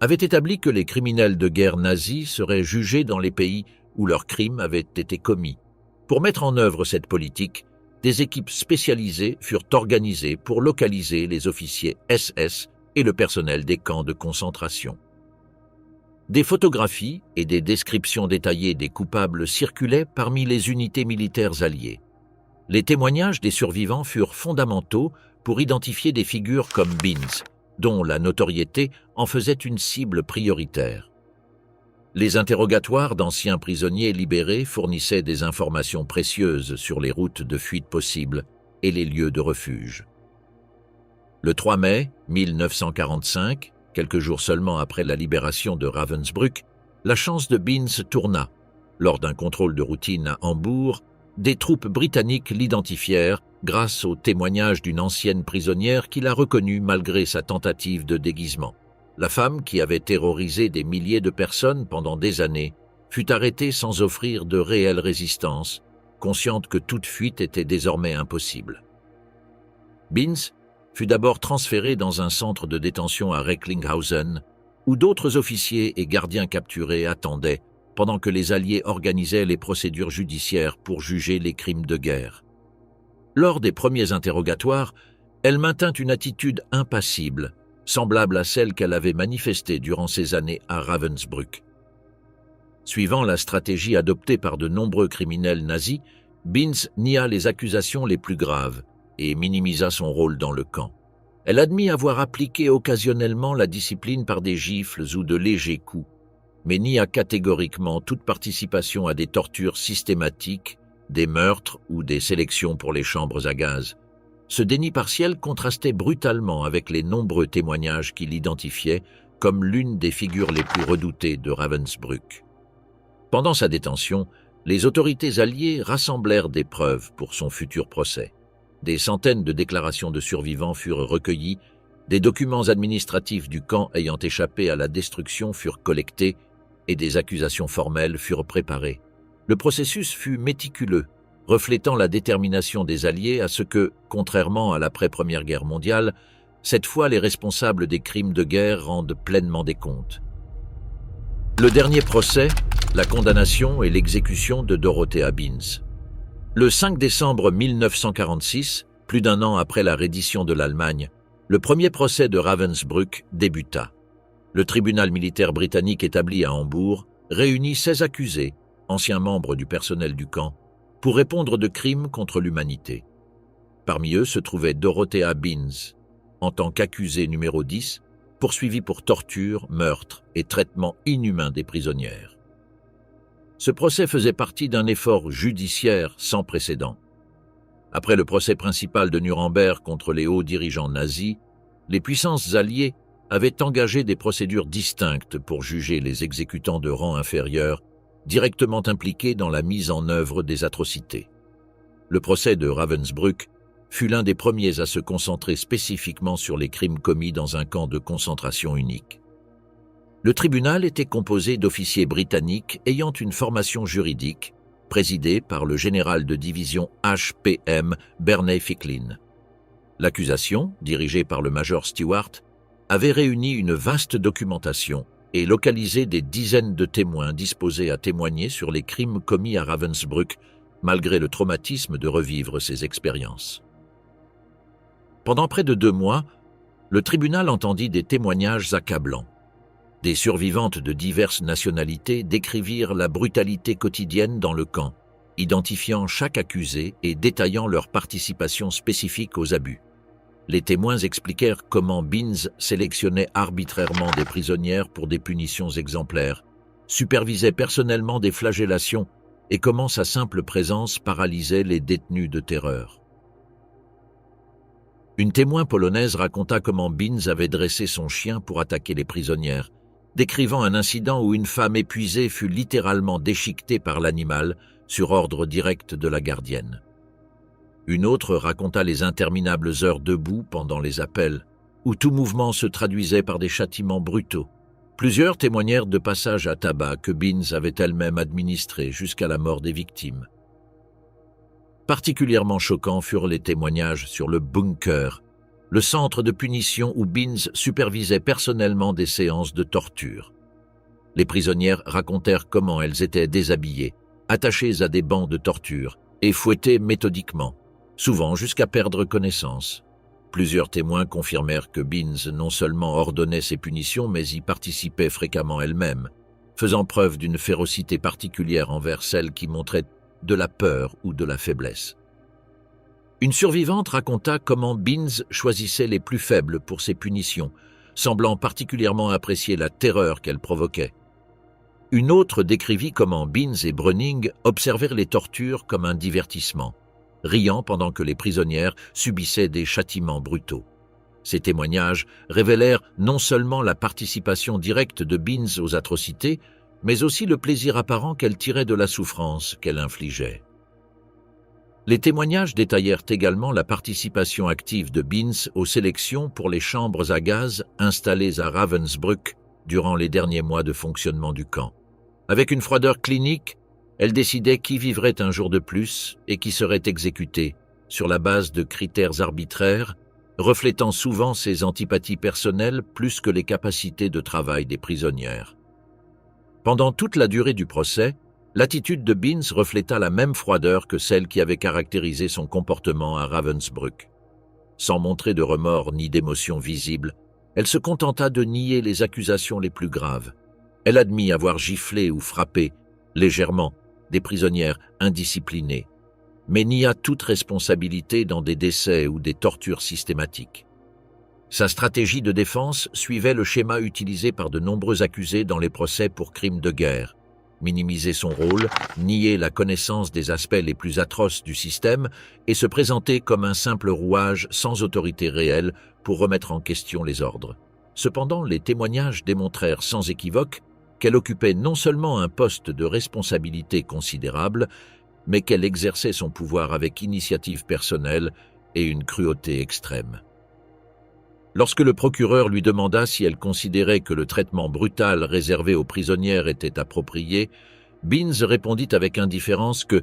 avait établi que les criminels de guerre nazis seraient jugés dans les pays où leurs crimes avaient été commis. Pour mettre en œuvre cette politique, des équipes spécialisées furent organisées pour localiser les officiers SS et le personnel des camps de concentration. Des photographies et des descriptions détaillées des coupables circulaient parmi les unités militaires alliées. Les témoignages des survivants furent fondamentaux pour identifier des figures comme Binz, dont la notoriété en faisait une cible prioritaire. Les interrogatoires d'anciens prisonniers libérés fournissaient des informations précieuses sur les routes de fuite possibles et les lieux de refuge. Le 3 mai 1945, quelques jours seulement après la libération de Ravensbrück, la chance de Binz tourna. Lors d'un contrôle de routine à Hambourg, des troupes britanniques l'identifièrent grâce au témoignage d'une ancienne prisonnière qui l'a reconnue malgré sa tentative de déguisement. La femme, qui avait terrorisé des milliers de personnes pendant des années, fut arrêtée sans offrir de réelle résistance, consciente que toute fuite était désormais impossible. Binz fut d'abord transférée dans un centre de détention à Recklinghausen, où d'autres officiers et gardiens capturés attendaient, pendant que les Alliés organisaient les procédures judiciaires pour juger les crimes de guerre. Lors des premiers interrogatoires, elle maintint une attitude impassible, semblable à celle qu'elle avait manifestée durant ses années à Ravensbrück. Suivant la stratégie adoptée par de nombreux criminels nazis, Binz nia les accusations les plus graves et minimisa son rôle dans le camp. Elle admit avoir appliqué occasionnellement la discipline par des gifles ou de légers coups, mais nia catégoriquement toute participation à des tortures systématiques, des meurtres ou des sélections pour les chambres à gaz. Ce déni partiel contrastait brutalement avec les nombreux témoignages qui l'identifiaient comme l'une des figures les plus redoutées de Ravensbrück. Pendant sa détention, les autorités alliées rassemblèrent des preuves pour son futur procès. Des centaines de déclarations de survivants furent recueillies, des documents administratifs du camp ayant échappé à la destruction furent collectés et des accusations formelles furent préparées. Le processus fut méticuleux, reflétant la détermination des Alliés à ce que, contrairement à l'après-Première Guerre mondiale, cette fois les responsables des crimes de guerre rendent pleinement des comptes. Le dernier procès, la condamnation et l'exécution de Dorothea Binz. Le 5 décembre 1946, plus d'un an après la reddition de l'Allemagne, le premier procès de Ravensbrück débuta. Le tribunal militaire britannique établi à Hambourg réunit 16 accusés, anciens membres du personnel du camp, pour répondre de crimes contre l'humanité. Parmi eux se trouvait Dorothea Binz, en tant qu'accusée numéro 10, poursuivie pour torture, meurtre et traitement inhumain des prisonnières. Ce procès faisait partie d'un effort judiciaire sans précédent. Après le procès principal de Nuremberg contre les hauts dirigeants nazis, les puissances alliées avaient engagé des procédures distinctes pour juger les exécutants de rang inférieur directement impliqués dans la mise en œuvre des atrocités. Le procès de Ravensbrück fut l'un des premiers à se concentrer spécifiquement sur les crimes commis dans un camp de concentration unique. Le tribunal était composé d'officiers britanniques ayant une formation juridique, présidé par le général de division HPM Berney Ficklin. L'accusation, dirigée par le major Stewart, avait réuni une vaste documentation et localisé des dizaines de témoins disposés à témoigner sur les crimes commis à Ravensbrück, malgré le traumatisme de revivre ces expériences. Pendant près de 2 mois, le tribunal entendit des témoignages accablants. Des survivantes de diverses nationalités décrivirent la brutalité quotidienne dans le camp, identifiant chaque accusé et détaillant leur participation spécifique aux abus. Les témoins expliquèrent comment Binz sélectionnait arbitrairement des prisonnières pour des punitions exemplaires, supervisait personnellement des flagellations et comment sa simple présence paralysait les détenus de terreur. Une témoin polonaise raconta comment Binz avait dressé son chien pour attaquer les prisonnières, décrivant un incident où une femme épuisée fut littéralement déchiquetée par l'animal sur ordre direct de la gardienne. Une autre raconta les interminables heures debout pendant les appels, où tout mouvement se traduisait par des châtiments brutaux. Plusieurs témoignèrent de passages à tabac que Binz avait elle-même administrés jusqu'à la mort des victimes. Particulièrement choquants furent les témoignages sur le bunker, le centre de punition où Binz supervisait personnellement des séances de torture. Les prisonnières racontèrent comment elles étaient déshabillées, attachées à des bancs de torture et fouettées méthodiquement, souvent jusqu'à perdre connaissance. Plusieurs témoins confirmèrent que Binz non seulement ordonnait ces punitions, mais y participait fréquemment elle-même, faisant preuve d'une férocité particulière envers celles qui montraient de la peur ou de la faiblesse. Une survivante raconta comment Binz choisissait les plus faibles pour ses punitions, semblant particulièrement apprécier la terreur qu'elle provoquait. Une autre décrivit comment Binz et Bröning observèrent les tortures comme un divertissement, riant pendant que les prisonnières subissaient des châtiments brutaux. Ces témoignages révélèrent non seulement la participation directe de Binz aux atrocités, mais aussi le plaisir apparent qu'elle tirait de la souffrance qu'elle infligeait. Les témoignages détaillèrent également la participation active de Binz aux sélections pour les chambres à gaz installées à Ravensbrück durant les derniers mois de fonctionnement du camp. Avec une froideur clinique, elle décidait qui vivrait un jour de plus et qui serait exécuté, sur la base de critères arbitraires, reflétant souvent ses antipathies personnelles plus que les capacités de travail des prisonnières. Pendant toute la durée du procès, l'attitude de Binz refléta la même froideur que celle qui avait caractérisé son comportement à Ravensbrück. Sans montrer de remords ni d'émotion visible, elle se contenta de nier les accusations les plus graves. Elle admit avoir giflé ou frappé, légèrement, des prisonnières indisciplinées, mais nia toute responsabilité dans des décès ou des tortures systématiques. Sa stratégie de défense suivait le schéma utilisé par de nombreux accusés dans les procès pour crimes de guerre: minimiser son rôle, nier la connaissance des aspects les plus atroces du système et se présenter comme un simple rouage sans autorité réelle pour remettre en question les ordres. Cependant, les témoignages démontrèrent sans équivoque qu'elle occupait non seulement un poste de responsabilité considérable, mais qu'elle exerçait son pouvoir avec initiative personnelle et une cruauté extrême. Lorsque le procureur lui demanda si elle considérait que le traitement brutal réservé aux prisonnières était approprié, Binz répondit avec indifférence que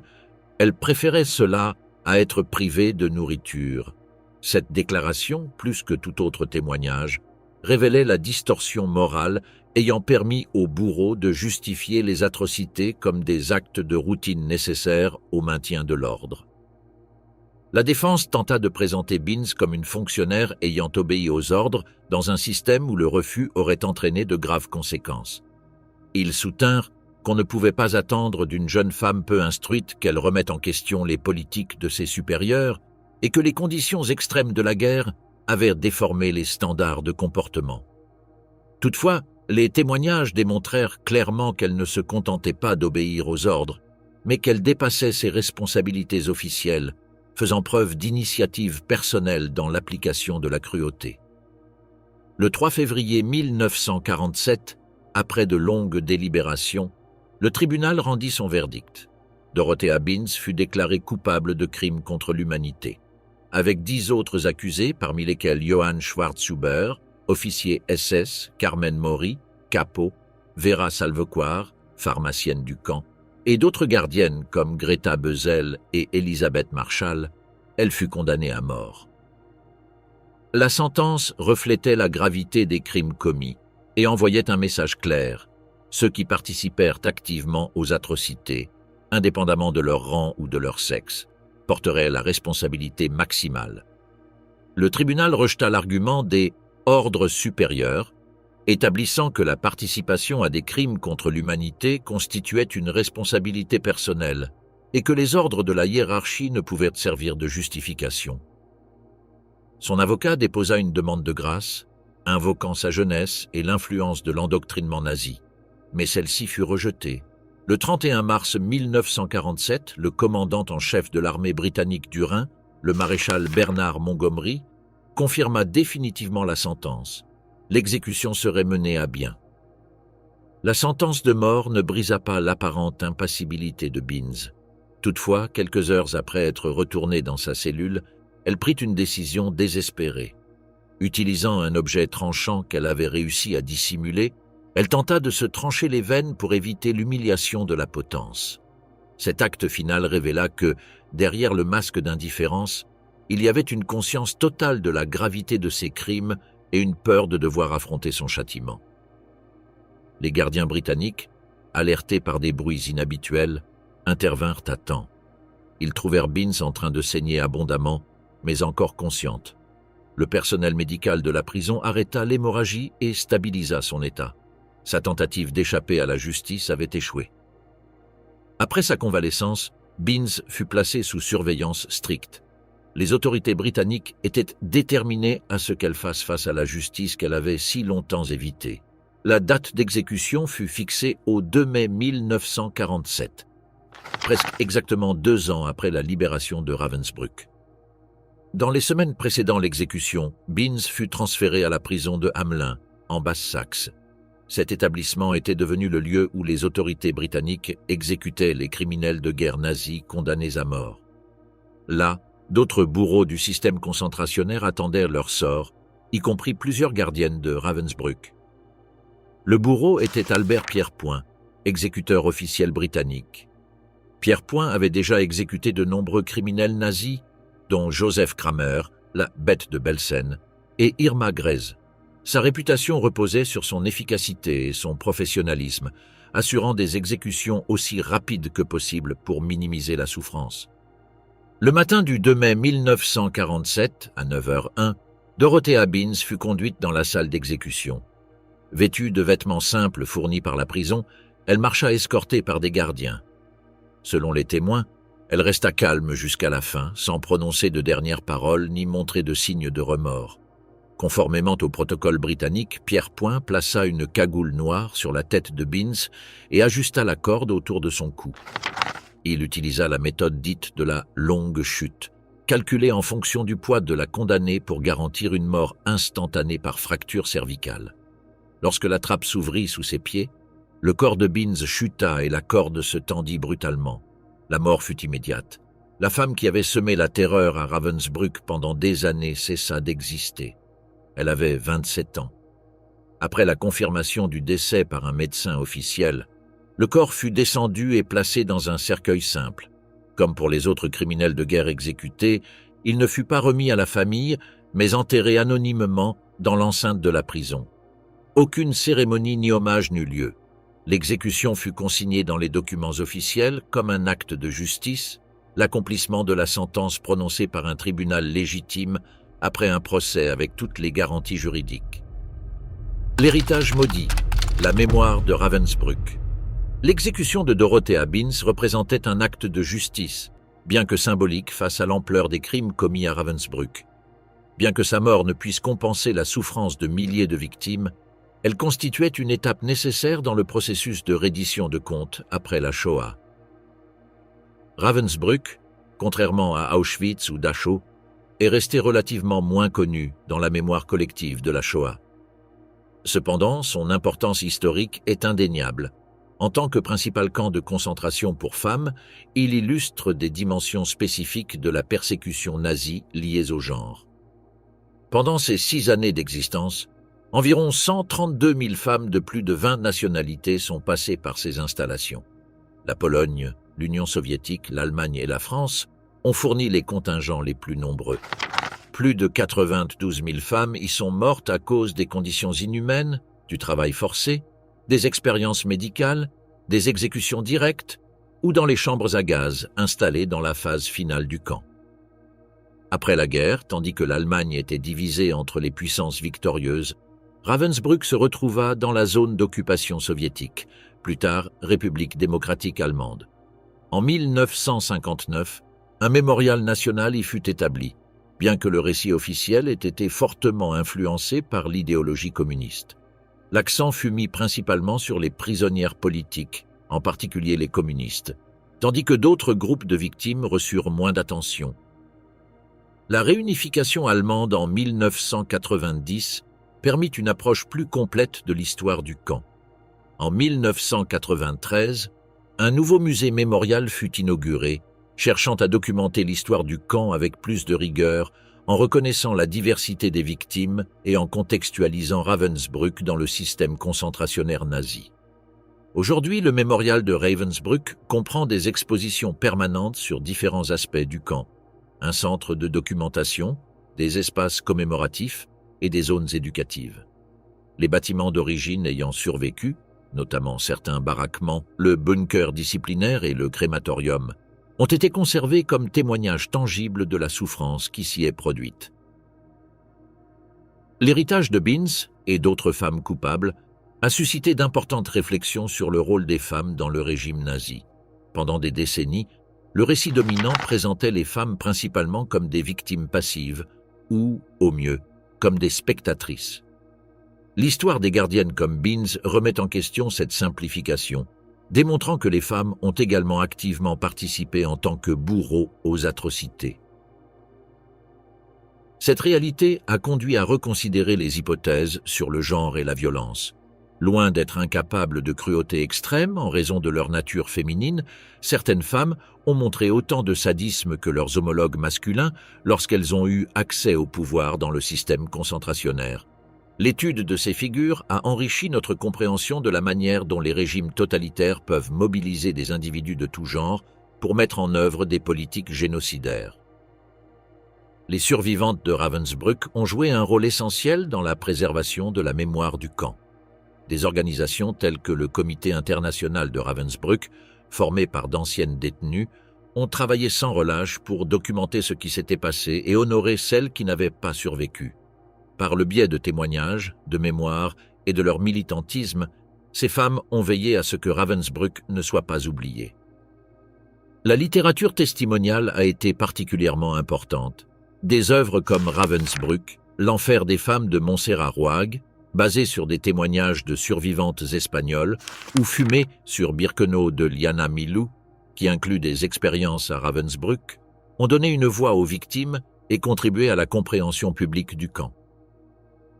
Elle préférait cela à être privée de nourriture. Cette déclaration, plus que tout autre témoignage, révélait la distorsion morale ayant permis aux bourreaux de justifier les atrocités comme des actes de routine nécessaires au maintien de l'ordre. La défense tenta de présenter Beans comme une fonctionnaire ayant obéi aux ordres dans un système où le refus aurait entraîné de graves conséquences. Ils soutinrent qu'on ne pouvait pas attendre d'une jeune femme peu instruite qu'elle remette en question les politiques de ses supérieurs et que les conditions extrêmes de la guerre avaient déformé les standards de comportement. Toutefois, les témoignages démontrèrent clairement qu'elle ne se contentait pas d'obéir aux ordres, mais qu'elle dépassait ses responsabilités officielles, faisant preuve d'initiative personnelle dans l'application de la cruauté. Le 3 février 1947, après de longues délibérations, le tribunal rendit son verdict. Dorothea Beans fut déclarée coupable de crimes contre l'humanité, avec 10 autres accusés, parmi lesquels Johann Schwarzhuber, officier SS, Carmen Mori, Capo, Vera Salvequar, pharmacienne du camp, et d'autres gardiennes comme Greta Bösel et Elisabeth Marshall. Elle fut condamnée à mort. La sentence reflétait la gravité des crimes commis et envoyait un message clair. Ceux qui participèrent activement aux atrocités, indépendamment de leur rang ou de leur sexe, porteraient la responsabilité maximale. Le tribunal rejeta l'argument des « ordres supérieurs », établissant que la participation à des crimes contre l'humanité constituait une responsabilité personnelle et que les ordres de la hiérarchie ne pouvaient servir de justification. Son avocat déposa une demande de grâce, invoquant sa jeunesse et l'influence de l'endoctrinement nazi, mais celle-ci fut rejetée. Le 31 mars 1947, le commandant en chef de l'armée britannique du Rhin, le maréchal Bernard Montgomery, confirma définitivement la sentence. L'exécution serait menée à bien. La sentence de mort ne brisa pas l'apparente impassibilité de Beans. Toutefois, quelques heures après être retournée dans sa cellule, elle prit une décision désespérée. Utilisant un objet tranchant qu'elle avait réussi à dissimuler, elle tenta de se trancher les veines pour éviter l'humiliation de la potence. Cet acte final révéla que, derrière le masque d'indifférence, il y avait une conscience totale de la gravité de ses crimes et une peur de devoir affronter son châtiment. Les gardiens britanniques, alertés par des bruits inhabituels, intervinrent à temps. Ils trouvèrent Beans en train de saigner abondamment, mais encore consciente. Le personnel médical de la prison arrêta l'hémorragie et stabilisa son état. Sa tentative d'échapper à la justice avait échoué. Après sa convalescence, Beans fut placée sous surveillance stricte. Les autorités britanniques étaient déterminées à ce qu'elle fasse face à la justice qu'elle avait si longtemps évitée. La date d'exécution fut fixée au 2 mai 1947, presque exactement 2 ans après la libération de Ravensbrück. Dans les semaines précédant l'exécution, Beans fut transféré à la prison de Hamelin, en Basse-Saxe. Cet établissement était devenu le lieu où les autorités britanniques exécutaient les criminels de guerre nazis condamnés à mort. Là, d'autres bourreaux du système concentrationnaire attendaient leur sort, y compris plusieurs gardiennes de Ravensbrück. Le bourreau était Albert Pierrepoint, exécuteur officiel britannique. Pierrepoint avait déjà exécuté de nombreux criminels nazis, dont Joseph Kramer, la bête de Belsen, et Irma Grez. Sa réputation reposait sur son efficacité et son professionnalisme, assurant des exécutions aussi rapides que possible pour minimiser la souffrance. Le matin du 2 mai 1947, à 9h01, Dorothea Beans fut conduite dans la salle d'exécution. Vêtue de vêtements simples fournis par la prison, elle marcha escortée par des gardiens. Selon les témoins, elle resta calme jusqu'à la fin, sans prononcer de dernières paroles ni montrer de signes de remords. Conformément au protocole britannique, Pierrepoint plaça une cagoule noire sur la tête de Beans et ajusta la corde autour de son cou. Il utilisa la méthode dite de la longue chute, calculée en fonction du poids de la condamnée pour garantir une mort instantanée par fracture cervicale. Lorsque la trappe s'ouvrit sous ses pieds, le corps de Beans chuta et la corde se tendit brutalement. La mort fut immédiate. La femme qui avait semé la terreur à Ravensbrück pendant des années cessa d'exister. Elle avait 27 ans. Après la confirmation du décès par un médecin officiel, le corps fut descendu et placé dans un cercueil simple. Comme pour les autres criminels de guerre exécutés, il ne fut pas remis à la famille, mais enterré anonymement dans l'enceinte de la prison. Aucune cérémonie ni hommage n'eut lieu. L'exécution fut consignée dans les documents officiels comme un acte de justice, l'accomplissement de la sentence prononcée par un tribunal légitime après un procès avec toutes les garanties juridiques. L'héritage maudit, la mémoire de Ravensbrück. L'exécution de Dorothea Binz représentait un acte de justice, bien que symbolique face à l'ampleur des crimes commis à Ravensbrück. Bien que sa mort ne puisse compenser la souffrance de milliers de victimes, elle constituait une étape nécessaire dans le processus de reddition de comptes après la Shoah. Ravensbrück, contrairement à Auschwitz ou Dachau, est resté relativement moins connu dans la mémoire collective de la Shoah. Cependant, son importance historique est indéniable. En tant que principal camp de concentration pour femmes, il illustre des dimensions spécifiques de la persécution nazie liées au genre. Pendant ces 6 années d'existence, environ 132 000 femmes de plus de 20 nationalités sont passées par ces installations. La Pologne, l'Union soviétique, l'Allemagne et la France ont fourni les contingents les plus nombreux. Plus de 92 000 femmes y sont mortes à cause des conditions inhumaines, du travail forcé, des expériences médicales, des exécutions directes ou dans les chambres à gaz installées dans la phase finale du camp. Après la guerre, tandis que l'Allemagne était divisée entre les puissances victorieuses, Ravensbrück se retrouva dans la zone d'occupation soviétique, plus tard République démocratique allemande. En 1959, un mémorial national y fut établi, bien que le récit officiel ait été fortement influencé par l'idéologie communiste. L'accent fut mis principalement sur les prisonnières politiques, en particulier les communistes, tandis que d'autres groupes de victimes reçurent moins d'attention. La réunification allemande en 1990 permit une approche plus complète de l'histoire du camp. En 1993, un nouveau musée mémorial fut inauguré, cherchant à documenter l'histoire du camp avec plus de rigueur, en reconnaissant la diversité des victimes et en contextualisant Ravensbrück dans le système concentrationnaire nazi. Aujourd'hui, le mémorial de Ravensbrück comprend des expositions permanentes sur différents aspects du camp, un centre de documentation, des espaces commémoratifs et des zones éducatives. Les bâtiments d'origine ayant survécu, notamment certains baraquements, le bunker disciplinaire et le crématorium, ont été conservés comme témoignages tangibles de la souffrance qui s'y est produite. L'héritage de Binz et d'autres femmes coupables a suscité d'importantes réflexions sur le rôle des femmes dans le régime nazi. Pendant des décennies, le récit dominant présentait les femmes principalement comme des victimes passives ou, au mieux, comme des spectatrices. L'histoire des gardiennes comme Binz remet en question cette simplification, démontrant que les femmes ont également activement participé en tant que bourreaux aux atrocités. Cette réalité a conduit à reconsidérer les hypothèses sur le genre et la violence. Loin d'être incapables de cruauté extrême en raison de leur nature féminine, certaines femmes ont montré autant de sadisme que leurs homologues masculins lorsqu'elles ont eu accès au pouvoir dans le système concentrationnaire. L'étude de ces figures a enrichi notre compréhension de la manière dont les régimes totalitaires peuvent mobiliser des individus de tout genre pour mettre en œuvre des politiques génocidaires. Les survivantes de Ravensbrück ont joué un rôle essentiel dans la préservation de la mémoire du camp. Des organisations telles que le Comité international de Ravensbrück, formé par d'anciennes détenues, ont travaillé sans relâche pour documenter ce qui s'était passé et honorer celles qui n'avaient pas survécu. Par le biais de témoignages, de mémoires et de leur militantisme, ces femmes ont veillé à ce que Ravensbrück ne soit pas oublié. La littérature testimoniale a été particulièrement importante. Des œuvres comme Ravensbrück, L'enfer des femmes de Montserrat Roig, basées sur des témoignages de survivantes espagnoles, ou Fumée sur Birkenau de Liana Milou, qui inclut des expériences à Ravensbrück, ont donné une voix aux victimes et contribué à la compréhension publique du camp.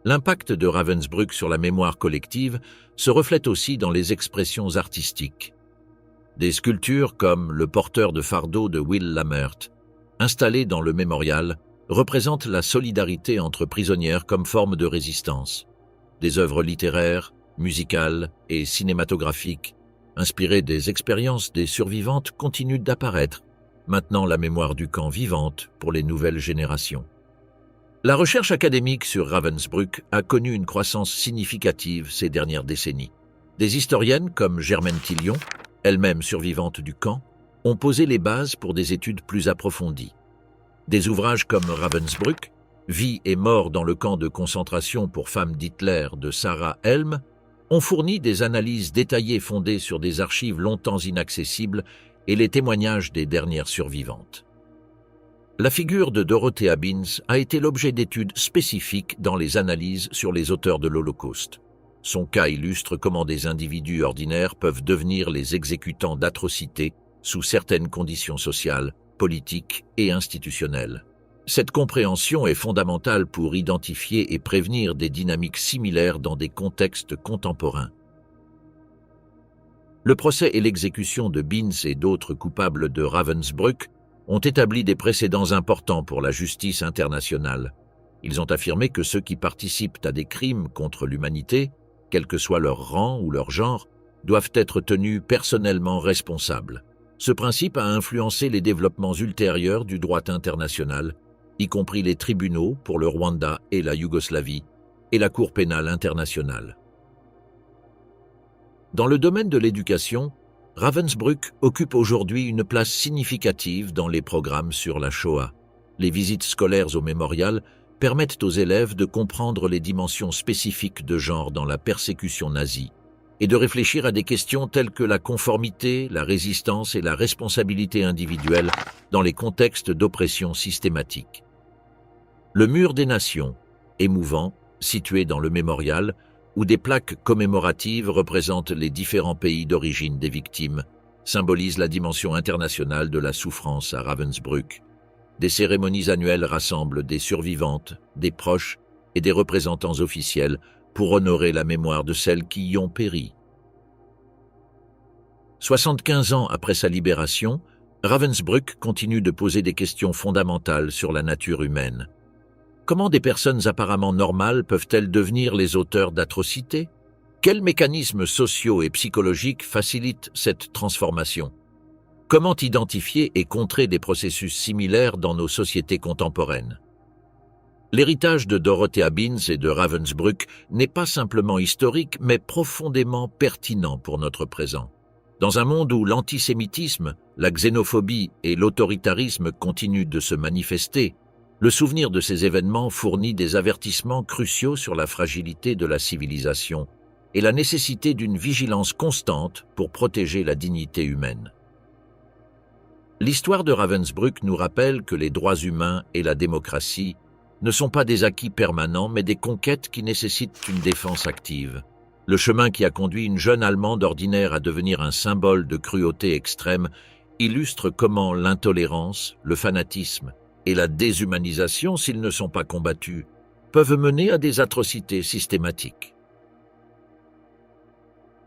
L'impact de Ravensbrück sur la mémoire collective se reflète aussi dans les expressions artistiques. Des sculptures comme Le porteur de fardeau de Will Lammert, installées dans le mémorial, représentent la solidarité entre prisonnières comme forme de résistance. Des œuvres littéraires, musicales et cinématographiques, inspirées des expériences des survivantes, continuent d'apparaître, maintenant la mémoire du camp vivante pour les nouvelles générations. La recherche académique sur Ravensbrück a connu une croissance significative ces dernières décennies. Des historiennes comme Germaine Tillion, elle-même survivante du camp, ont posé les bases pour des études plus approfondies. Des ouvrages comme Ravensbrück, Vie et mort dans le camp de concentration pour femmes d'Hitler de Sarah Helm, ont fourni des analyses détaillées fondées sur des archives longtemps inaccessibles et les témoignages des dernières survivantes. La figure de Dorothea Binz a été l'objet d'études spécifiques dans les analyses sur les auteurs de l'Holocauste. Son cas illustre comment des individus ordinaires peuvent devenir les exécutants d'atrocités sous certaines conditions sociales, politiques et institutionnelles. Cette compréhension est fondamentale pour identifier et prévenir des dynamiques similaires dans des contextes contemporains. Le procès et l'exécution de Binz et d'autres coupables de Ravensbrück ont établi des précédents importants pour la justice internationale. Ils ont affirmé que ceux qui participent à des crimes contre l'humanité, quel que soit leur rang ou leur genre, doivent être tenus personnellement responsables. Ce principe a influencé les développements ultérieurs du droit international, y compris les tribunaux pour le Rwanda et la Yougoslavie, et la Cour pénale internationale. Dans le domaine de l'éducation, Ravensbrück occupe aujourd'hui une place significative dans les programmes sur la Shoah. Les visites scolaires au mémorial permettent aux élèves de comprendre les dimensions spécifiques de genre dans la persécution nazie et de réfléchir à des questions telles que la conformité, la résistance et la responsabilité individuelle dans les contextes d'oppression systématique. Le mur des nations, émouvant, situé dans le mémorial, où des plaques commémoratives représentent les différents pays d'origine des victimes, symbolise la dimension internationale de la souffrance à Ravensbrück. Des cérémonies annuelles rassemblent des survivantes, des proches et des représentants officiels pour honorer la mémoire de celles qui y ont péri. 75 ans après sa libération, Ravensbrück continue de poser des questions fondamentales sur la nature humaine. Comment des personnes apparemment normales peuvent-elles devenir les auteurs d'atrocités? Quels mécanismes sociaux et psychologiques facilitent cette transformation? Comment identifier et contrer des processus similaires dans nos sociétés contemporaines? L'héritage de Dorothea Binz et de Ravensbrück n'est pas simplement historique, mais profondément pertinent pour notre présent. Dans un monde où l'antisémitisme, la xénophobie et l'autoritarisme continuent de se manifester, le souvenir de ces événements fournit des avertissements cruciaux sur la fragilité de la civilisation et la nécessité d'une vigilance constante pour protéger la dignité humaine. L'histoire de Ravensbrück nous rappelle que les droits humains et la démocratie ne sont pas des acquis permanents, mais des conquêtes qui nécessitent une défense active. Le chemin qui a conduit une jeune Allemande ordinaire à devenir un symbole de cruauté extrême illustre comment l'intolérance, le fanatisme et la déshumanisation, s'ils ne sont pas combattus, peuvent mener à des atrocités systématiques.